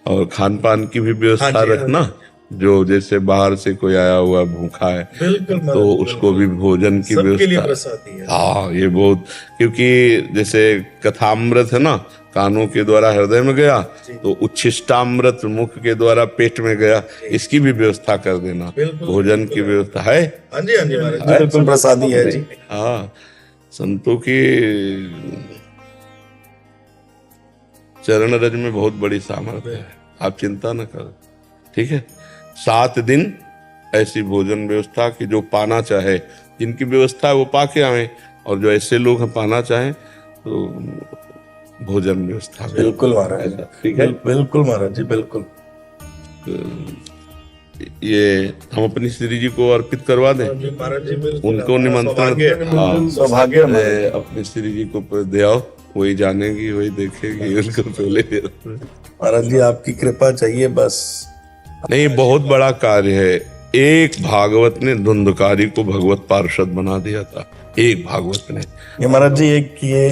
Speaker 3: और खान पान की भी व्यवस्था रखना, जो जैसे बाहर से कोई आया हुआ भूखा है तो उसको भी भोजन की व्यवस्था। हाँ ये बहुत, क्योंकि जैसे कथामृत है ना, कानों के द्वारा हृदय में गया तो उच्छिष्टामृत मुख के द्वारा पेट में गया, इसकी भी व्यवस्था कर देना। भोजन की व्यवस्था है।
Speaker 7: हाँ जी, हाँ जी महाराज, बिल्कुल प्रसादी है जी।
Speaker 3: हाँ, संतों की चरण रज में बहुत बड़ी सामर्थ्य है, आप चिंता न करो। ठीक है, 7 दिन ऐसी भोजन व्यवस्था कि जो पाना चाहे, जिनकी व्यवस्था है वो पाके आए, और जो ऐसे लोग हैं पाना चाहें तो भोजन व्यवस्था।
Speaker 7: बिल्कुल महाराज,
Speaker 3: ठीक है,
Speaker 7: बिल्कुल महाराज जी, बिल्कुल।
Speaker 3: ये हम अपनी श्री जी को अर्पित करवा दें, उनको निमंत्रण। हाँ
Speaker 7: सौभाग्य
Speaker 3: अपनी श्री जी को दे आओ, वही जानेगी, वही देखेगी, उनको पहले।
Speaker 7: महाराज जी आपकी कृपा चाहिए बस।
Speaker 3: नहीं, बहुत बड़ा कार्य है। एक भागवत ने धुंधकारी को भगवत पार्षद बना दिया था, एक भागवत ने।
Speaker 7: ये महाराज जी एक ये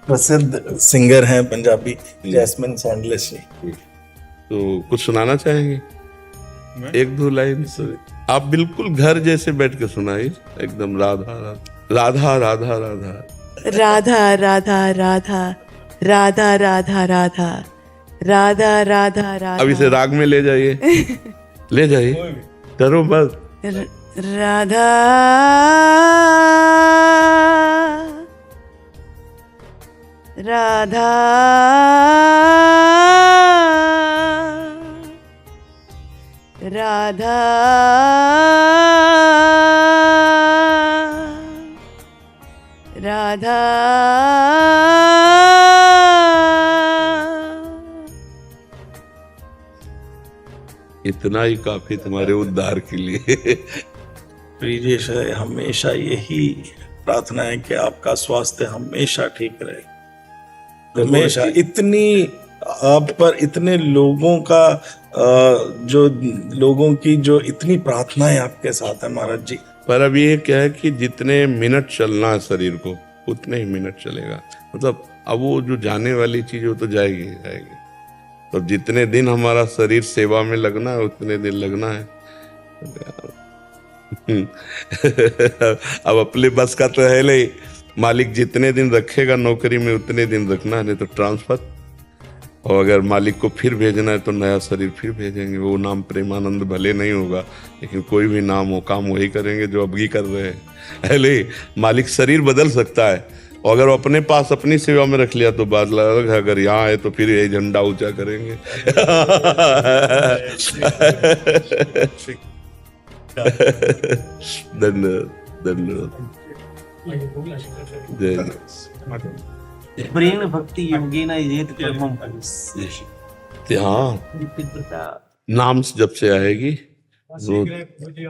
Speaker 7: प्रसिद्ध सिंगर हैं पंजाबी, जैस्मिन सैंडलिस जी,
Speaker 3: तो कुछ सुनाना चाहेंगे? 1-2 लाइन से आप बिल्कुल घर जैसे बैठ के सुनाइए, एकदम राधा राधा राधा राधा
Speaker 8: राधा राधा राधा राधा राधा राधा राधा राधा राधा।
Speaker 3: अब इसे राग में ले जाइए, ले जाइए, करो बस।
Speaker 8: राधा राधा राधा राधा
Speaker 3: इतना ही काफी तुम्हारे उद्धार के लिए।
Speaker 7: प्रिय है, हमेशा यही प्रार्थना है कि आपका स्वास्थ्य हमेशा ठीक रहे, हमेशा। इतनी आप पर इतने लोगों का जो लोगों की जो इतनी प्रार्थनाएं आपके साथ है महाराज जी।
Speaker 3: पर अब ये क्या है कि जितने मिनट चलना है शरीर को, उतने ही मिनट चलेगा। मतलब अब वो जो जाने वाली चीज वो तो जाएगी ही जाएगी। तो जितने दिन हमारा शरीर सेवा में लगना है उतने दिन लगना है। अब अपने बस का तो है नहीं, मालिक जितने दिन रखेगा नौकरी में उतने दिन रखना है, नहीं तो ट्रांसफर। और अगर मालिक को फिर भेजना है तो नया शरीर फिर भेजेंगे। वो नाम प्रेमानंद भले नहीं होगा, लेकिन कोई भी नाम हो, काम वही करेंगे जो अभी कर रहे हैं। पहले मालिक शरीर बदल सकता है, और अगर अपने पास अपनी सेवा में रख लिया तो बात अलग है। अगर यहाँ है तो फिर यही झंडा ऊंचा करेंगे। धन्यवाद, धन्यवाद। जय
Speaker 9: प्रेम भक्ति योगेन येत परमं पदम्।
Speaker 3: हाँ, नाम जब से आएगी वो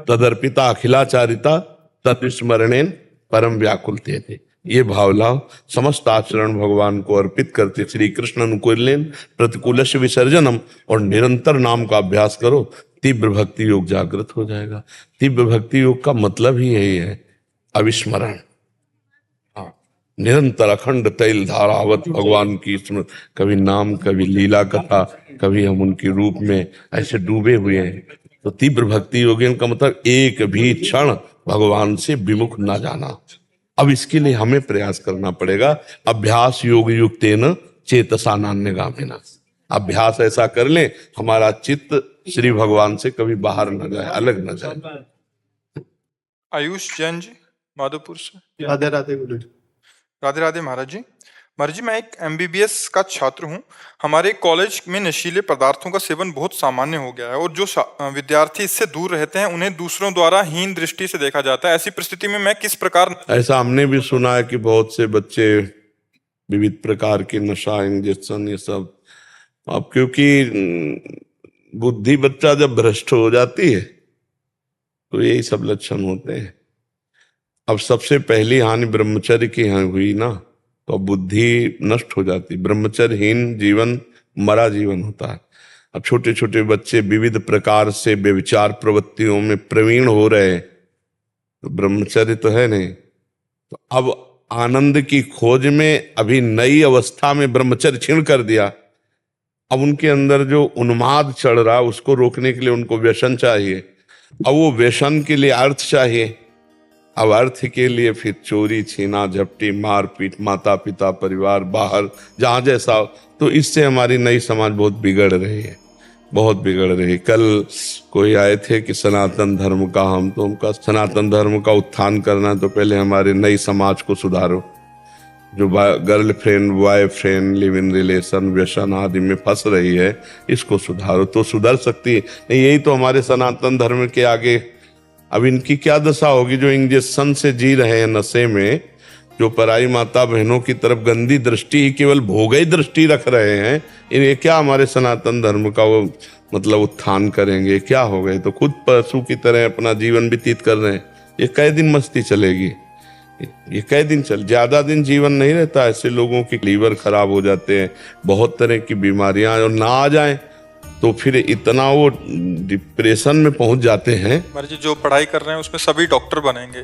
Speaker 3: तदर्पिता अखिलाचारिता तत्स्मरणेन परम व्याकुल थे। ये भाव लाओ, समस्त आचरण भगवान को अर्पित करते श्री कृष्ण अनुकूलेन प्रतिकूलस्य विसर्जनम, और निरंतर नाम का अभ्यास करो, तीव्र भक्ति योग जागृत हो जाएगा। तीव्र भक्ति योग का मतलब ही यही है, अविस्मरण। हाँ, निरंतर अखंड तैल धारावत भगवान की स्मृति, कभी नाम, कभी लीला कथा, कभी हम उनके रूप में ऐसे डूबे हुए हैं। तो तीव्र भक्ति योगिन का मतलब एक भी क्षण भगवान से विमुख न जाना। अब इसके लिए हमें प्रयास करना पड़ेगा। अभ्यास योग युक्तेन चेतसा नान्यगामिना। अभ्यास ऐसा कर लें हमारा चित्त श्री भगवान से कभी बाहर न जाए, अलग न जाए।
Speaker 1: आयुष जैन जी माधोपुर से।
Speaker 10: राधे राधे गुरु जी।
Speaker 1: राधे राधे महाराज जी। महाराज जी, मैं एक MBBS का छात्र हूँ। हमारे कॉलेज में नशीले पदार्थों का सेवन बहुत सामान्य हो गया है और जो विद्यार्थी इससे दूर रहते हैं उन्हें दूसरों द्वारा हीन दृष्टि से देखा जाता है। ऐसी परिस्थिति में मैं किस प्रकार।
Speaker 3: ऐसा हमने भी सुना है कि बहुत से बच्चे विविध प्रकार के नशा, इंजेक्शन, ये सब। अब क्योंकि बुद्धि बच्चा जब भ्रष्ट हो जाती है तो यही सब लक्षण होते हैं। अब सबसे पहली हानि ब्रह्मचर्य की हुई ना, तो बुद्धि नष्ट हो जाती। ब्रह्मचर्यहीन जीवन मरा जीवन होता है। अब छोटे छोटे बच्चे विविध प्रकार से व्यभिचार प्रवृत्तियों में प्रवीण हो रहे हैं, तो ब्रह्मचर्य तो है नहीं। तो अब आनंद की खोज में अभी नई अवस्था में ब्रह्मचर्य छीण कर दिया। अब उनके अंदर जो उन्माद चढ़ रहा है उसको रोकने के लिए उनको व्यसन चाहिए। अब वो व्यसन के लिए अर्थ चाहिए। अब अर्थ के लिए फिर चोरी, छीना, झपटी, मारपीट, माता पिता, परिवार, बाहर जहां जैसा हो। तो इससे हमारी नई समाज बहुत बिगड़ रही है, बहुत बिगड़ रही है। कल कोई आए थे कि सनातन धर्म का, हम तो उनका सनातन धर्म का उत्थान करना, तो पहले हमारे नई समाज को सुधारो। जो girlfriend, boyfriend, live in relation, व्यसन आदि में फंस रही है, इसको सुधारो तो सुधर सकती है। नहीं, यही तो हमारे सनातन धर्म के आगे। अब इनकी क्या दशा होगी जो इंजेक्शन से जी रहे हैं, नशे में, जो पराई माता बहनों की तरफ गंदी दृष्टि ही, केवल भोगई दृष्टि रख रहे हैं। इन्हें क्या हमारे सनातन धर्म का वो मतलब उत्थान करेंगे? क्या हो गए? तो खुद पशु की तरह अपना जीवन व्यतीत कर रहे हैं। ये कई दिन मस्ती चलेगी? ये कई दिन ज्यादा दिन जीवन नहीं रहता। ऐसे लोगों की लीवर खराब हो जाते हैं, बहुत तरह की बीमारियां, और ना आ जाए तो फिर इतना वो डिप्रेशन में पहुंच जाते हैं।
Speaker 1: महाराज जी, जो पढ़ाई कर रहे हैं उसमें सभी डॉक्टर बनेंगे?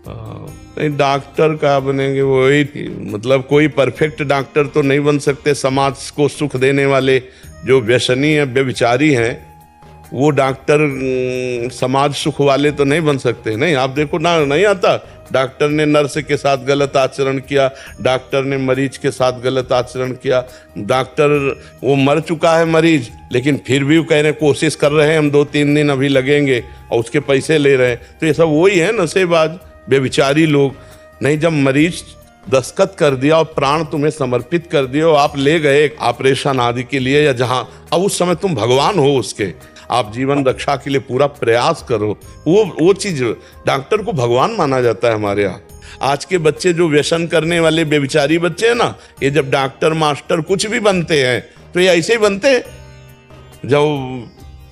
Speaker 3: नहीं, डॉक्टर का बनेंगे वही, मतलब कोई परफेक्ट डॉक्टर तो नहीं बन सकते। समाज को सुख देने वाले जो व्यसनी है, व्यभिचारी हैं, वो डॉक्टर समाज सुख वाले तो नहीं बन सकते। नहीं, आप देखो ना, नहीं आता, डॉक्टर ने नर्स के साथ गलत आचरण किया, डॉक्टर ने मरीज के साथ गलत आचरण किया। डॉक्टर वो मर चुका है मरीज, लेकिन फिर भी वो कह रहे कोशिश कर रहे हैं, हम 2-3 दिन अभी लगेंगे, और उसके पैसे ले रहे हैं। तो ये सब वही है, नशेबाज, बेविचारी लोग। नहीं, जब मरीज दस्तखत कर दिया और प्राण तुम्हें समर्पित कर दिए और आप ले गए ऑपरेशन आदि के लिए या जहां, अब उस समय तुम भगवान हो उसके, आप जीवन रक्षा के लिए पूरा प्रयास करो। वो चीज, डॉक्टर को भगवान माना जाता है हमारे यहाँ। आज के बच्चे जो व्यसन करने वाले बेविचारी बच्चे हैं ना, ये जब डॉक्टर, मास्टर कुछ भी बनते हैं तो ये ऐसे ही बनते हैं। जब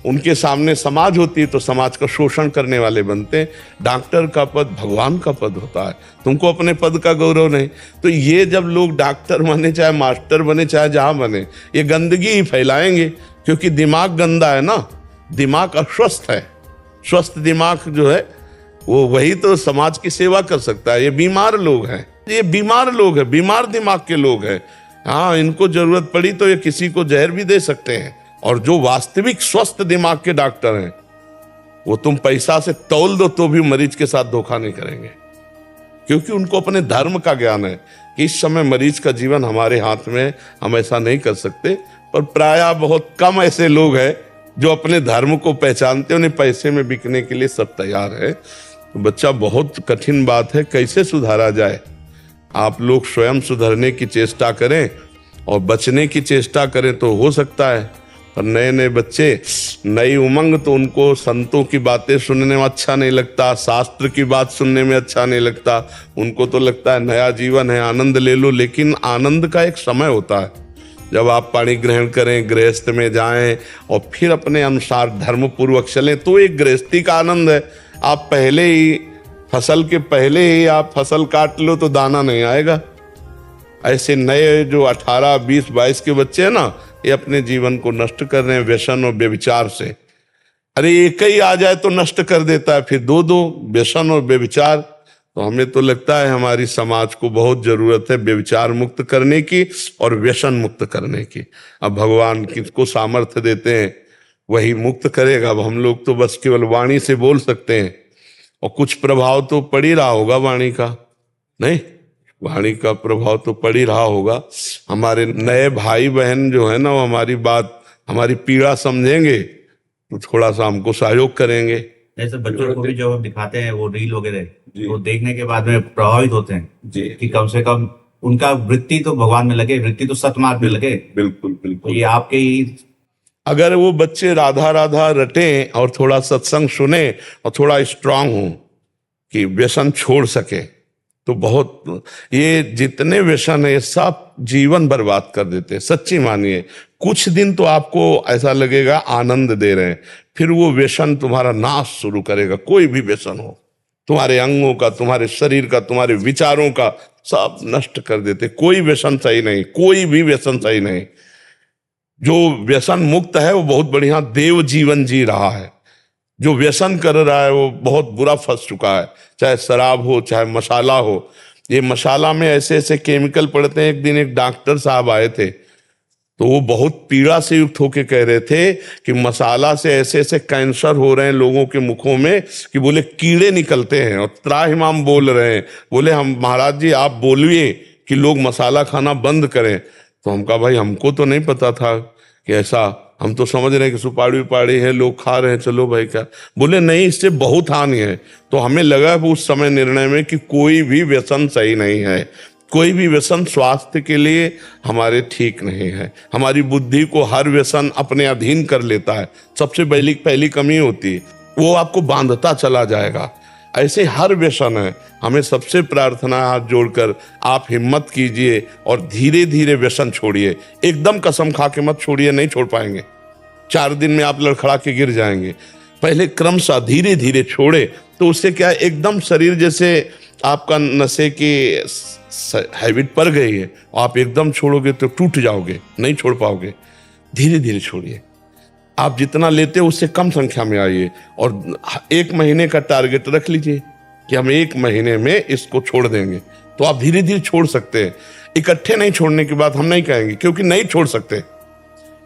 Speaker 3: उनके सामने समाज होती है तो समाज का शोषण करने वाले बनते हैं। डॉक्टर का पद भगवान का पद होता है, तुमको अपने पद का गौरव नहीं। तो ये जब लोग डॉक्टर बने, चाहे मास्टर बने, चाहे जहां बने, ये गंदगी ही फैलाएंगे, क्योंकि दिमाग गंदा है ना, दिमाग अस्वस्थ है। स्वस्थ दिमाग जो है वो वही तो समाज की सेवा कर सकता है। ये बीमार लोग हैं, ये बीमार लोग हैं, बीमार दिमाग के लोग हैं। हाँ, इनको जरूरत पड़ी तो ये किसी को जहर भी दे सकते हैं। और जो वास्तविक स्वस्थ दिमाग के डॉक्टर हैं, वो तुम पैसा से तौल दो तो भी मरीज के साथ धोखा नहीं करेंगे, क्योंकि उनको अपने धर्म का ज्ञान है कि इस समय मरीज का जीवन हमारे हाथ में, हम ऐसा नहीं कर सकते। पर प्रायः बहुत कम ऐसे लोग हैं जो अपने धर्म को पहचानते, उन्हें पैसे में बिकने के लिए सब तैयार है। तो बच्चा, बहुत कठिन बात है, कैसे सुधारा जाए? आप लोग स्वयं सुधरने की चेष्टा करें और बचने की चेष्टा करें तो हो सकता है, पर नए नए बच्चे, नई उमंग, तो उनको संतों की बातें सुनने में अच्छा नहीं लगता, शास्त्र की बात सुनने में अच्छा नहीं लगता। उनको तो लगता है नया जीवन है, आनंद ले लो। लेकिन आनंद का एक समय होता है, जब आप पानी ग्रहण करें, गृहस्थ में जाएं और फिर अपने अनुसार धर्म पूर्वक चलें, तो एक गृहस्थी का आनंद है। आप पहले ही फसल के पहले ही आप फसल काट लो तो दाना नहीं आएगा। ऐसे नए जो 18, 20, 22 के बच्चे हैं ना, ये अपने जीवन को नष्ट कर रहे हैं व्यसन और व्यभिचार से। अरे एक ही आ जाए तो नष्ट कर देता है, फिर दो दो व्यसन और व्यभिचार। तो हमें तो लगता है हमारी समाज को बहुत जरूरत है व्यभिचार मुक्त करने की और व्यसन मुक्त करने की। अब भगवान किसको सामर्थ्य देते हैं वही मुक्त करेगा। अब हम लोग तो बस केवल वाणी से बोल सकते हैं, और कुछ प्रभाव तो पड़ ही रहा होगा वाणी का, नहीं? वाणी का प्रभाव तो पड़ ही रहा होगा। हमारे नए भाई बहन जो है ना, वो हमारी बात, हमारी पीड़ा समझेंगे तो थोड़ा सा हमको सहयोग करेंगे।
Speaker 9: जैसे बच्चों को भी जो हम दिखाते हैं वो रील वगैरह, वो देखने के बाद में प्रभावित होते हैं कि कम से कम उनका वृत्ति तो भगवान में लगे, वृत्ति तो सतमार्ग में लगे।
Speaker 3: बिल्कुल बिल्कुल।
Speaker 9: ये आपके ही,
Speaker 3: अगर वो बच्चे राधा राधा रटें और थोड़ा सत्संग सुने और थोड़ा स्ट्रांग हो कि व्यसन छोड़ सके, तो बहुत, ये जितने व्यसन है सब जीवन बर्बाद कर देते हैं। सच्ची मानिए, कुछ दिन तो आपको ऐसा लगेगा आनंद दे रहे हैं, फिर वो व्यसन तुम्हारा नाश शुरू करेगा। कोई भी व्यसन हो, तुम्हारे अंगों का, तुम्हारे शरीर का, तुम्हारे विचारों का, सब नष्ट कर देते। कोई व्यसन सही नहीं, कोई भी व्यसन सही नहीं। जो व्यसन मुक्त है वो बहुत बढ़िया देव जीवन जी रहा है। जो व्यसन कर रहा है वो बहुत बुरा फंस चुका है, चाहे शराब हो चाहे मसाला हो। ये मसाला में ऐसे ऐसे केमिकल पड़ते हैं। एक दिन एक डॉक्टर साहब आए थे, तो वो बहुत पीड़ा से युक्त होके कह रहे थे कि मसाला से ऐसे ऐसे कैंसर हो रहे हैं लोगों के मुखों में कि बोले कीड़े निकलते हैं। और त्राहिमाम बोल रहे हैं, बोले हम महाराज जी आप बोलिए कि लोग मसाला खाना बंद करें। तो हम कहा भाई हमको तो नहीं पता था कि ऐसा, हम तो समझ रहे हैं कि सुपारी उपाड़ी है लोग खा रहे हैं, चलो भाई क्या। बोले नहीं, इससे बहुत हानि है। तो हमें लगा उस समय निर्णय में कि कोई भी व्यसन सही नहीं है, कोई भी व्यसन स्वास्थ्य के लिए हमारे ठीक नहीं है। हमारी बुद्धि को हर व्यसन अपने अधीन कर लेता है, सबसे पहली कमी होती है, वो आपको बांधता चला जाएगा। ऐसे हर व्यसन है। हमें सबसे प्रार्थना है, हाथ जोड़कर आप हिम्मत कीजिए और धीरे धीरे व्यसन छोड़िए। एकदम कसम खा के मत छोड़िए, नहीं छोड़ पाएंगे। 4 दिन में आप लड़खड़ा के गिर जाएंगे। पहले क्रमशः धीरे धीरे छोड़े, तो उससे क्या, एकदम शरीर जैसे आपका नशे की हैबिट पड़ गई है, आप एकदम छोड़ोगे तो टूट जाओगे, नहीं छोड़ पाओगे। धीरे धीरे छोड़िए। आप जितना लेते हो उससे कम संख्या में आइए, और 1 महीने का टारगेट रख लीजिए कि हम 1 महीने में इसको छोड़ देंगे। तो आप धीरे धीरे छोड़ सकते हैं। इकट्ठे नहीं छोड़ने की बात हम नहीं कहेंगे, क्योंकि नहीं छोड़ सकते।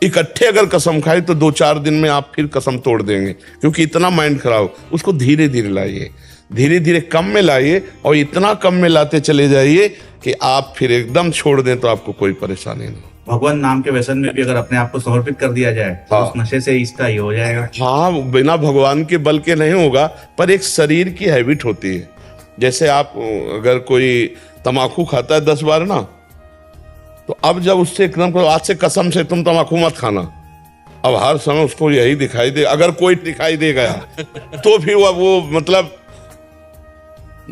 Speaker 3: इकट्ठे अगर कसम खाए तो 2-4 दिन में आप फिर कसम तोड़ देंगे, क्योंकि इतना माइंड खराब। उसको धीरे धीरे लाइए, धीरे धीरे कम में लाइए, और इतना कम में लाते चले जाइए कि आप फिर एकदम छोड़ दें तो आपको कोई परेशानी नहीं।
Speaker 9: भगवान नाम के व्यसन में भी अगर अपने आप को समर्पित कर दिया जाए तो उस नशे से इसका ही हो जाएगा।
Speaker 3: हाँ, बिना भगवान के बल के नहीं होगा, पर एक शरीर की हैबिट होती है। जैसे आप अगर कोई तम्बाकू खाता है 10 बार ना, तो अब जब उससे एकदम आज से कसम से तुम तम्बाकू मत खाना, अब हर समय उसको यही दिखाई दे, अगर कोई दिखाई दे गया तो फिर वो मतलब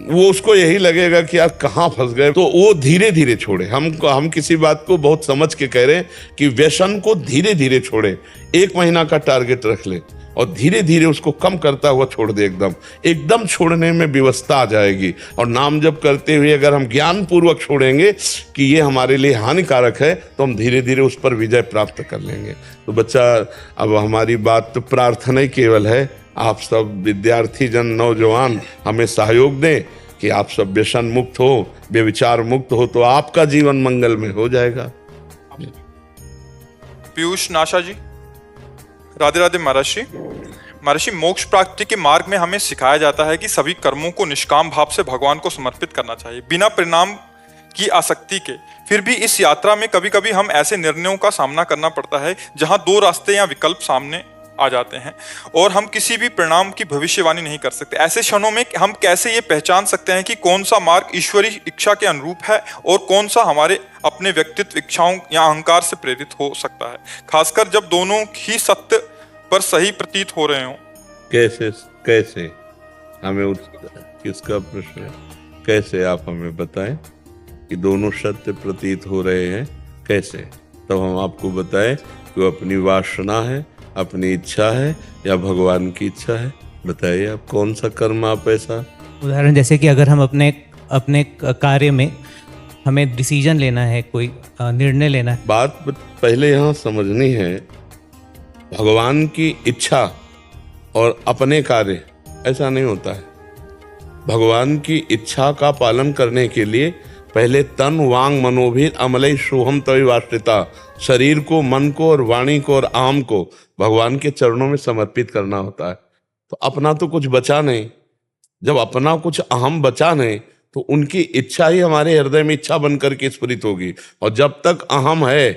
Speaker 3: वो उसको यही लगेगा कि यार कहाँ फंस गए। तो वो धीरे धीरे छोड़े। हम किसी बात को बहुत समझ के कह रहे हैं कि व्यसन को धीरे धीरे छोड़े। 1 महीना का टारगेट रख ले और धीरे धीरे उसको कम करता हुआ छोड़ दे। एकदम छोड़ने में व्यवस्था आ जाएगी। और नाम जप करते हुए अगर हम ज्ञान पूर्वक छोड़ेंगे कि ये हमारे लिए हानिकारक है, तो हम धीरे धीरे उस पर विजय प्राप्त कर लेंगे। तो बच्चा, अब हमारी बात तो प्रार्थना ही केवल है, आप सब विद्यार्थी जन, नौजवान हमें सहयोग दें कि आप सब व्यसन मुक्त हो, व्यभिचार मुक्त हो, तो आपका जीवन मंगल में हो जाएगा।
Speaker 1: पीयूष नाशा जी, राधे राधे महर्षि। महर्षि, मोक्ष प्राप्ति के मार्ग में हमें सिखाया जाता है कि सभी कर्मों को निष्काम भाव से भगवान को समर्पित करना चाहिए, बिना परिणाम की आसक्ति के। फिर भी इस यात्रा में कभी कभी हम ऐसे निर्णयों का सामना करना पड़ता है जहां 2 रास्ते या विकल्प सामने आ जाते हैं और हम किसी भी परिणाम की भविष्यवाणी नहीं कर सकते। ऐसे क्षणों में हम कैसे ये पहचान सकते हैं कि कौन सा मार्ग ईश्वरीय इच्छा के अनुरूप है और कौन सा हमारे अपने व्यक्तित्व इच्छाओं या अहंकार से प्रेरित हो सकता है, खासकर जब दोनों ही सत्य पर सही प्रतीत हो रहे हों?
Speaker 3: कैसे कैसे हमें किसका प्रश्न है? कैसे आप हमें बताएं कि दोनों सत्य प्रतीत हो रहे हैं, कैसे? तब हम आपको बताएं कि वो अपनी वासना है, अपनी इच्छा है या भगवान की इच्छा है। बताइए आप कौन सा कर्म आप ऐसा।
Speaker 10: उदाहरण जैसे कि अगर हम अपने कार्य में हमें डिसीजन लेना है, कोई निर्णय लेना है।
Speaker 3: बात पहले यहाँ समझनी है, भगवान की इच्छा और अपने कार्य ऐसा नहीं होता है। भगवान की इच्छा का पालन करने के लिए पहले तन वांग मनोभीर अमलई सोहम तवि वाष्टिता, शरीर को, मन को और वाणी को और आम को भगवान के चरणों में समर्पित करना होता है। तो अपना तो कुछ बचा नहीं, जब अपना कुछ अहम बचा नहीं तो उनकी इच्छा ही हमारे हृदय में इच्छा बनकर के स्फुरित होगी। और जब तक अहम है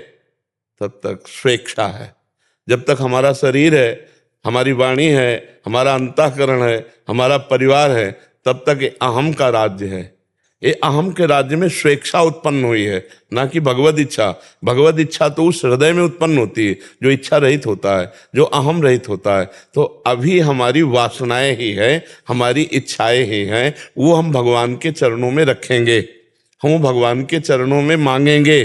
Speaker 3: तब तक स्वेच्छा है। जब तक हमारा शरीर है, हमारी वाणी है, हमारा अंतःकरण है, हमारा परिवार है, तब तक ये अहम का राज्य है। ये अहम के राज्य में स्वेच्छा उत्पन्न हुई है, ना कि भगवद इच्छा। भगवद इच्छा तो उस हृदय में उत्पन्न होती है जो इच्छा रहित होता है, जो अहम रहित होता है। तो अभी हमारी वासनाएं ही हैं, हमारी इच्छाएं ही हैं, वो हम भगवान के चरणों में रखेंगे, हम भगवान के चरणों में मांगेंगे।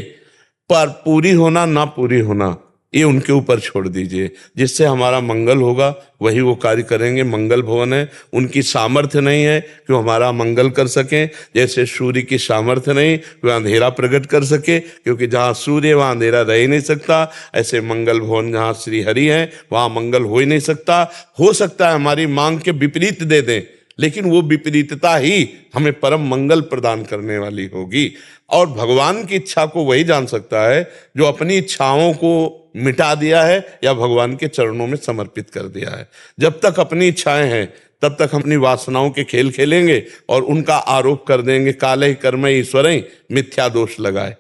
Speaker 3: पर पूरी होना ना पूरी होना ये उनके ऊपर छोड़ दीजिए। जिससे हमारा मंगल होगा वही वो कार्य करेंगे। मंगल भवन है, उनकी सामर्थ्य नहीं है कि वो हमारा मंगल कर सकें। जैसे सूर्य की सामर्थ्य नहीं कि वह अंधेरा प्रकट कर सके, क्योंकि जहाँ सूर्य वहाँ अंधेरा रह ही नहीं सकता। ऐसे मंगल भवन जहाँ श्री हरि हैं वहाँ मंगल हो ही नहीं सकता। हो सकता है हमारी मांग के विपरीत दे दें, लेकिन वो विपरीतता ही हमें परम मंगल प्रदान करने वाली होगी। और भगवान की इच्छा को वही जान सकता है जो अपनी इच्छाओं को मिटा दिया है या भगवान के चरणों में समर्पित कर दिया है। जब तक अपनी इच्छाएं हैं तब तक हम अपनी वासनाओं के खेल खेलेंगे और उनका आरोप कर देंगे। काले कर्म ईश्वर मिथ्या दोष लगाए।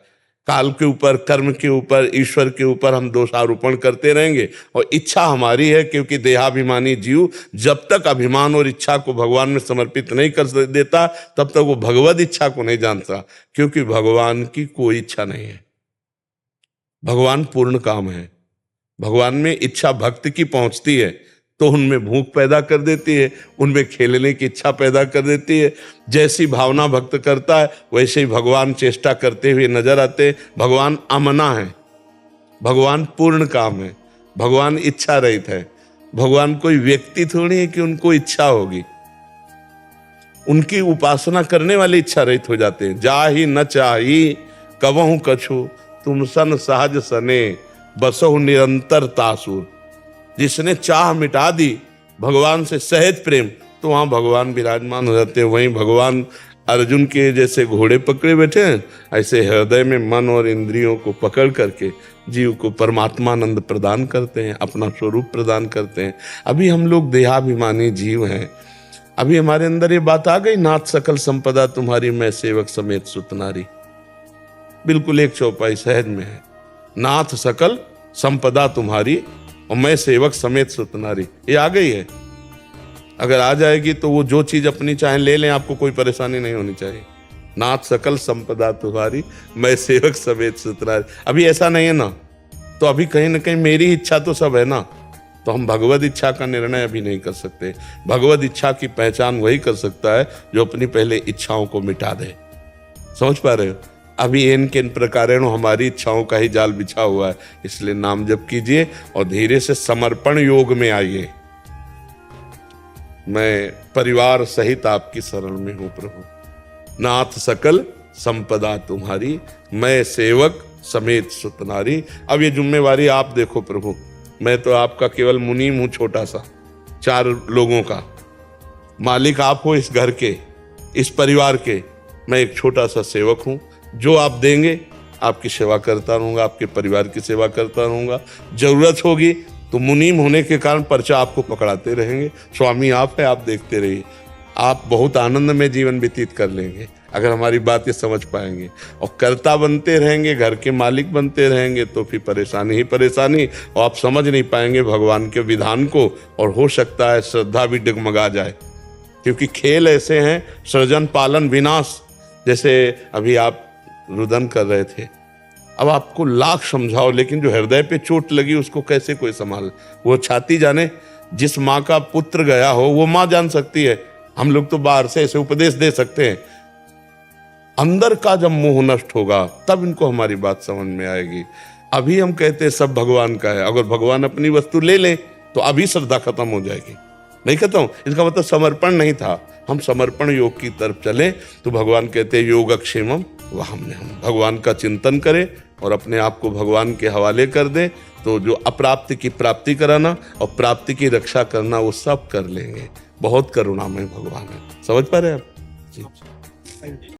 Speaker 3: काल के ऊपर, कर्म के ऊपर, ईश्वर के ऊपर हम दोषारोपण करते रहेंगे। और इच्छा हमारी है, क्योंकि देहाभिमानी जीव जब तक अभिमान और इच्छा को भगवान में समर्पित नहीं कर देता तब तक वो भगवद इच्छा को नहीं जानता, क्योंकि भगवान की कोई इच्छा नहीं है। भगवान पूर्ण काम है। भगवान में इच्छा भक्त की पहुंचती है तो उनमें भूख पैदा कर देती है, उनमें खेलने की इच्छा पैदा कर देती है। जैसी भावना भक्त करता है वैसे ही भगवान चेष्टा करते हुए नजर आते। भगवान अमना है, भगवान पूर्ण काम है, भगवान इच्छा रहित है। भगवान कोई व्यक्ति थोड़ी है कि उनको इच्छा होगी। उनकी उपासना करने वाले इच्छा रहित हो जाते हैं। जा ही न चाही कबहु कछु, तुम सन सहज सने बसहु निरंतर तासुर। जिसने चाह मिटा दी भगवान से सहज प्रेम, तो वहां भगवान विराजमान हो जाते हैं। वहीं भगवान अर्जुन के जैसे घोड़े पकड़े बैठे हैं, ऐसे हृदय में मन और इंद्रियों को पकड़ करके जीव को परमात्मानंद प्रदान करते हैं, अपना स्वरूप प्रदान करते हैं। अभी हम लोग देहाभिमानी जीव हैं। अभी हमारे अंदर ये बात आ गई, नाथ सकल संपदा तुम्हारी, मैं सेवक समेत सुतनारी। बिल्कुल एक चौपाई सहज में है, नाथ सकल संपदा तुम्हारी और मैं सेवक समेत सुतनारी। ये आ गई है। अगर आ जाएगी तो वो जो चीज अपनी चाहे ले लें, आपको कोई परेशानी नहीं होनी चाहिए। नाथ सकल संपदा तुम्हारी, मैं सेवक समेत सुतनारी। अभी ऐसा नहीं है ना, तो अभी कहीं ना कहीं मेरी इच्छा तो सब है ना, तो हम भगवद इच्छा का निर्णय अभी नहीं कर सकते। भगवद इच्छा की पहचान वही कर सकता है जो अपनी पहले इच्छाओं को मिटा दे। समझ पा रहे हो? अभी इन प्रकारेण हमारी इच्छाओं का ही जाल बिछा हुआ है। इसलिए नाम जप कीजिए और धीरे से समर्पण योग में आइए। मैं परिवार सहित आपकी शरण में हूं प्रभु। नाथ सकल संपदा तुम्हारी, मैं सेवक समेत सुतनारी। अब ये जिम्मेवारी आप देखो प्रभु, मैं तो आपका केवल मुनीम हूं, छोटा सा, 4 लोगों का मालिक आप हो, इस घर के, इस परिवार के। मैं एक छोटा सा सेवक हूं। जो आप देंगे आपकी सेवा करता रहूंगा, आपके परिवार की सेवा करता रहूंगा। जरूरत होगी तो मुनीम होने के कारण पर्चा आपको पकड़ाते रहेंगे। स्वामी आप है, आप देखते रहिए। आप बहुत आनंद में जीवन व्यतीत कर लेंगे। अगर हमारी बात ये समझ पाएंगे और कर्ता बनते रहेंगे, घर के मालिक बनते रहेंगे, तो फिर परेशानी ही परेशानी, और आप समझ नहीं पाएंगे भगवान के विधान को, और हो सकता है श्रद्धा भी डगमगा जाए। क्योंकि खेल ऐसे हैं, सृजन पालन विनाश। जैसे अभी आप रुदन कर रहे थे, अब आपको लाख समझाओ, लेकिन जो हृदय पे चोट लगी उसको कैसे कोई संभाल। वो छाती जाने, जिस माँ का पुत्र गया हो वो माँ जान सकती है, हम लोग तो बाहर से ऐसे उपदेश दे सकते हैं। अंदर का जब मोह नष्ट होगा तब इनको हमारी बात समझ में आएगी। अभी हम कहते हैं सब भगवान का है, अगर भगवान अपनी वस्तु ले लें तो अभी श्रद्धा खत्म हो जाएगी। नहीं खत्म, इसका मतलब समर्पण नहीं था। हम समर्पण योग की तरफ चले तो भगवान कहते हैं योगक्षेमम वहम में हम भगवान का चिंतन करें और अपने आप को भगवान के हवाले कर दें, तो जो अप्राप्ति की प्राप्ति कराना और प्राप्ति की रक्षा करना वो सब कर लेंगे। बहुत करुणामय भगवान है। समझ पा रहे हैं आप जी।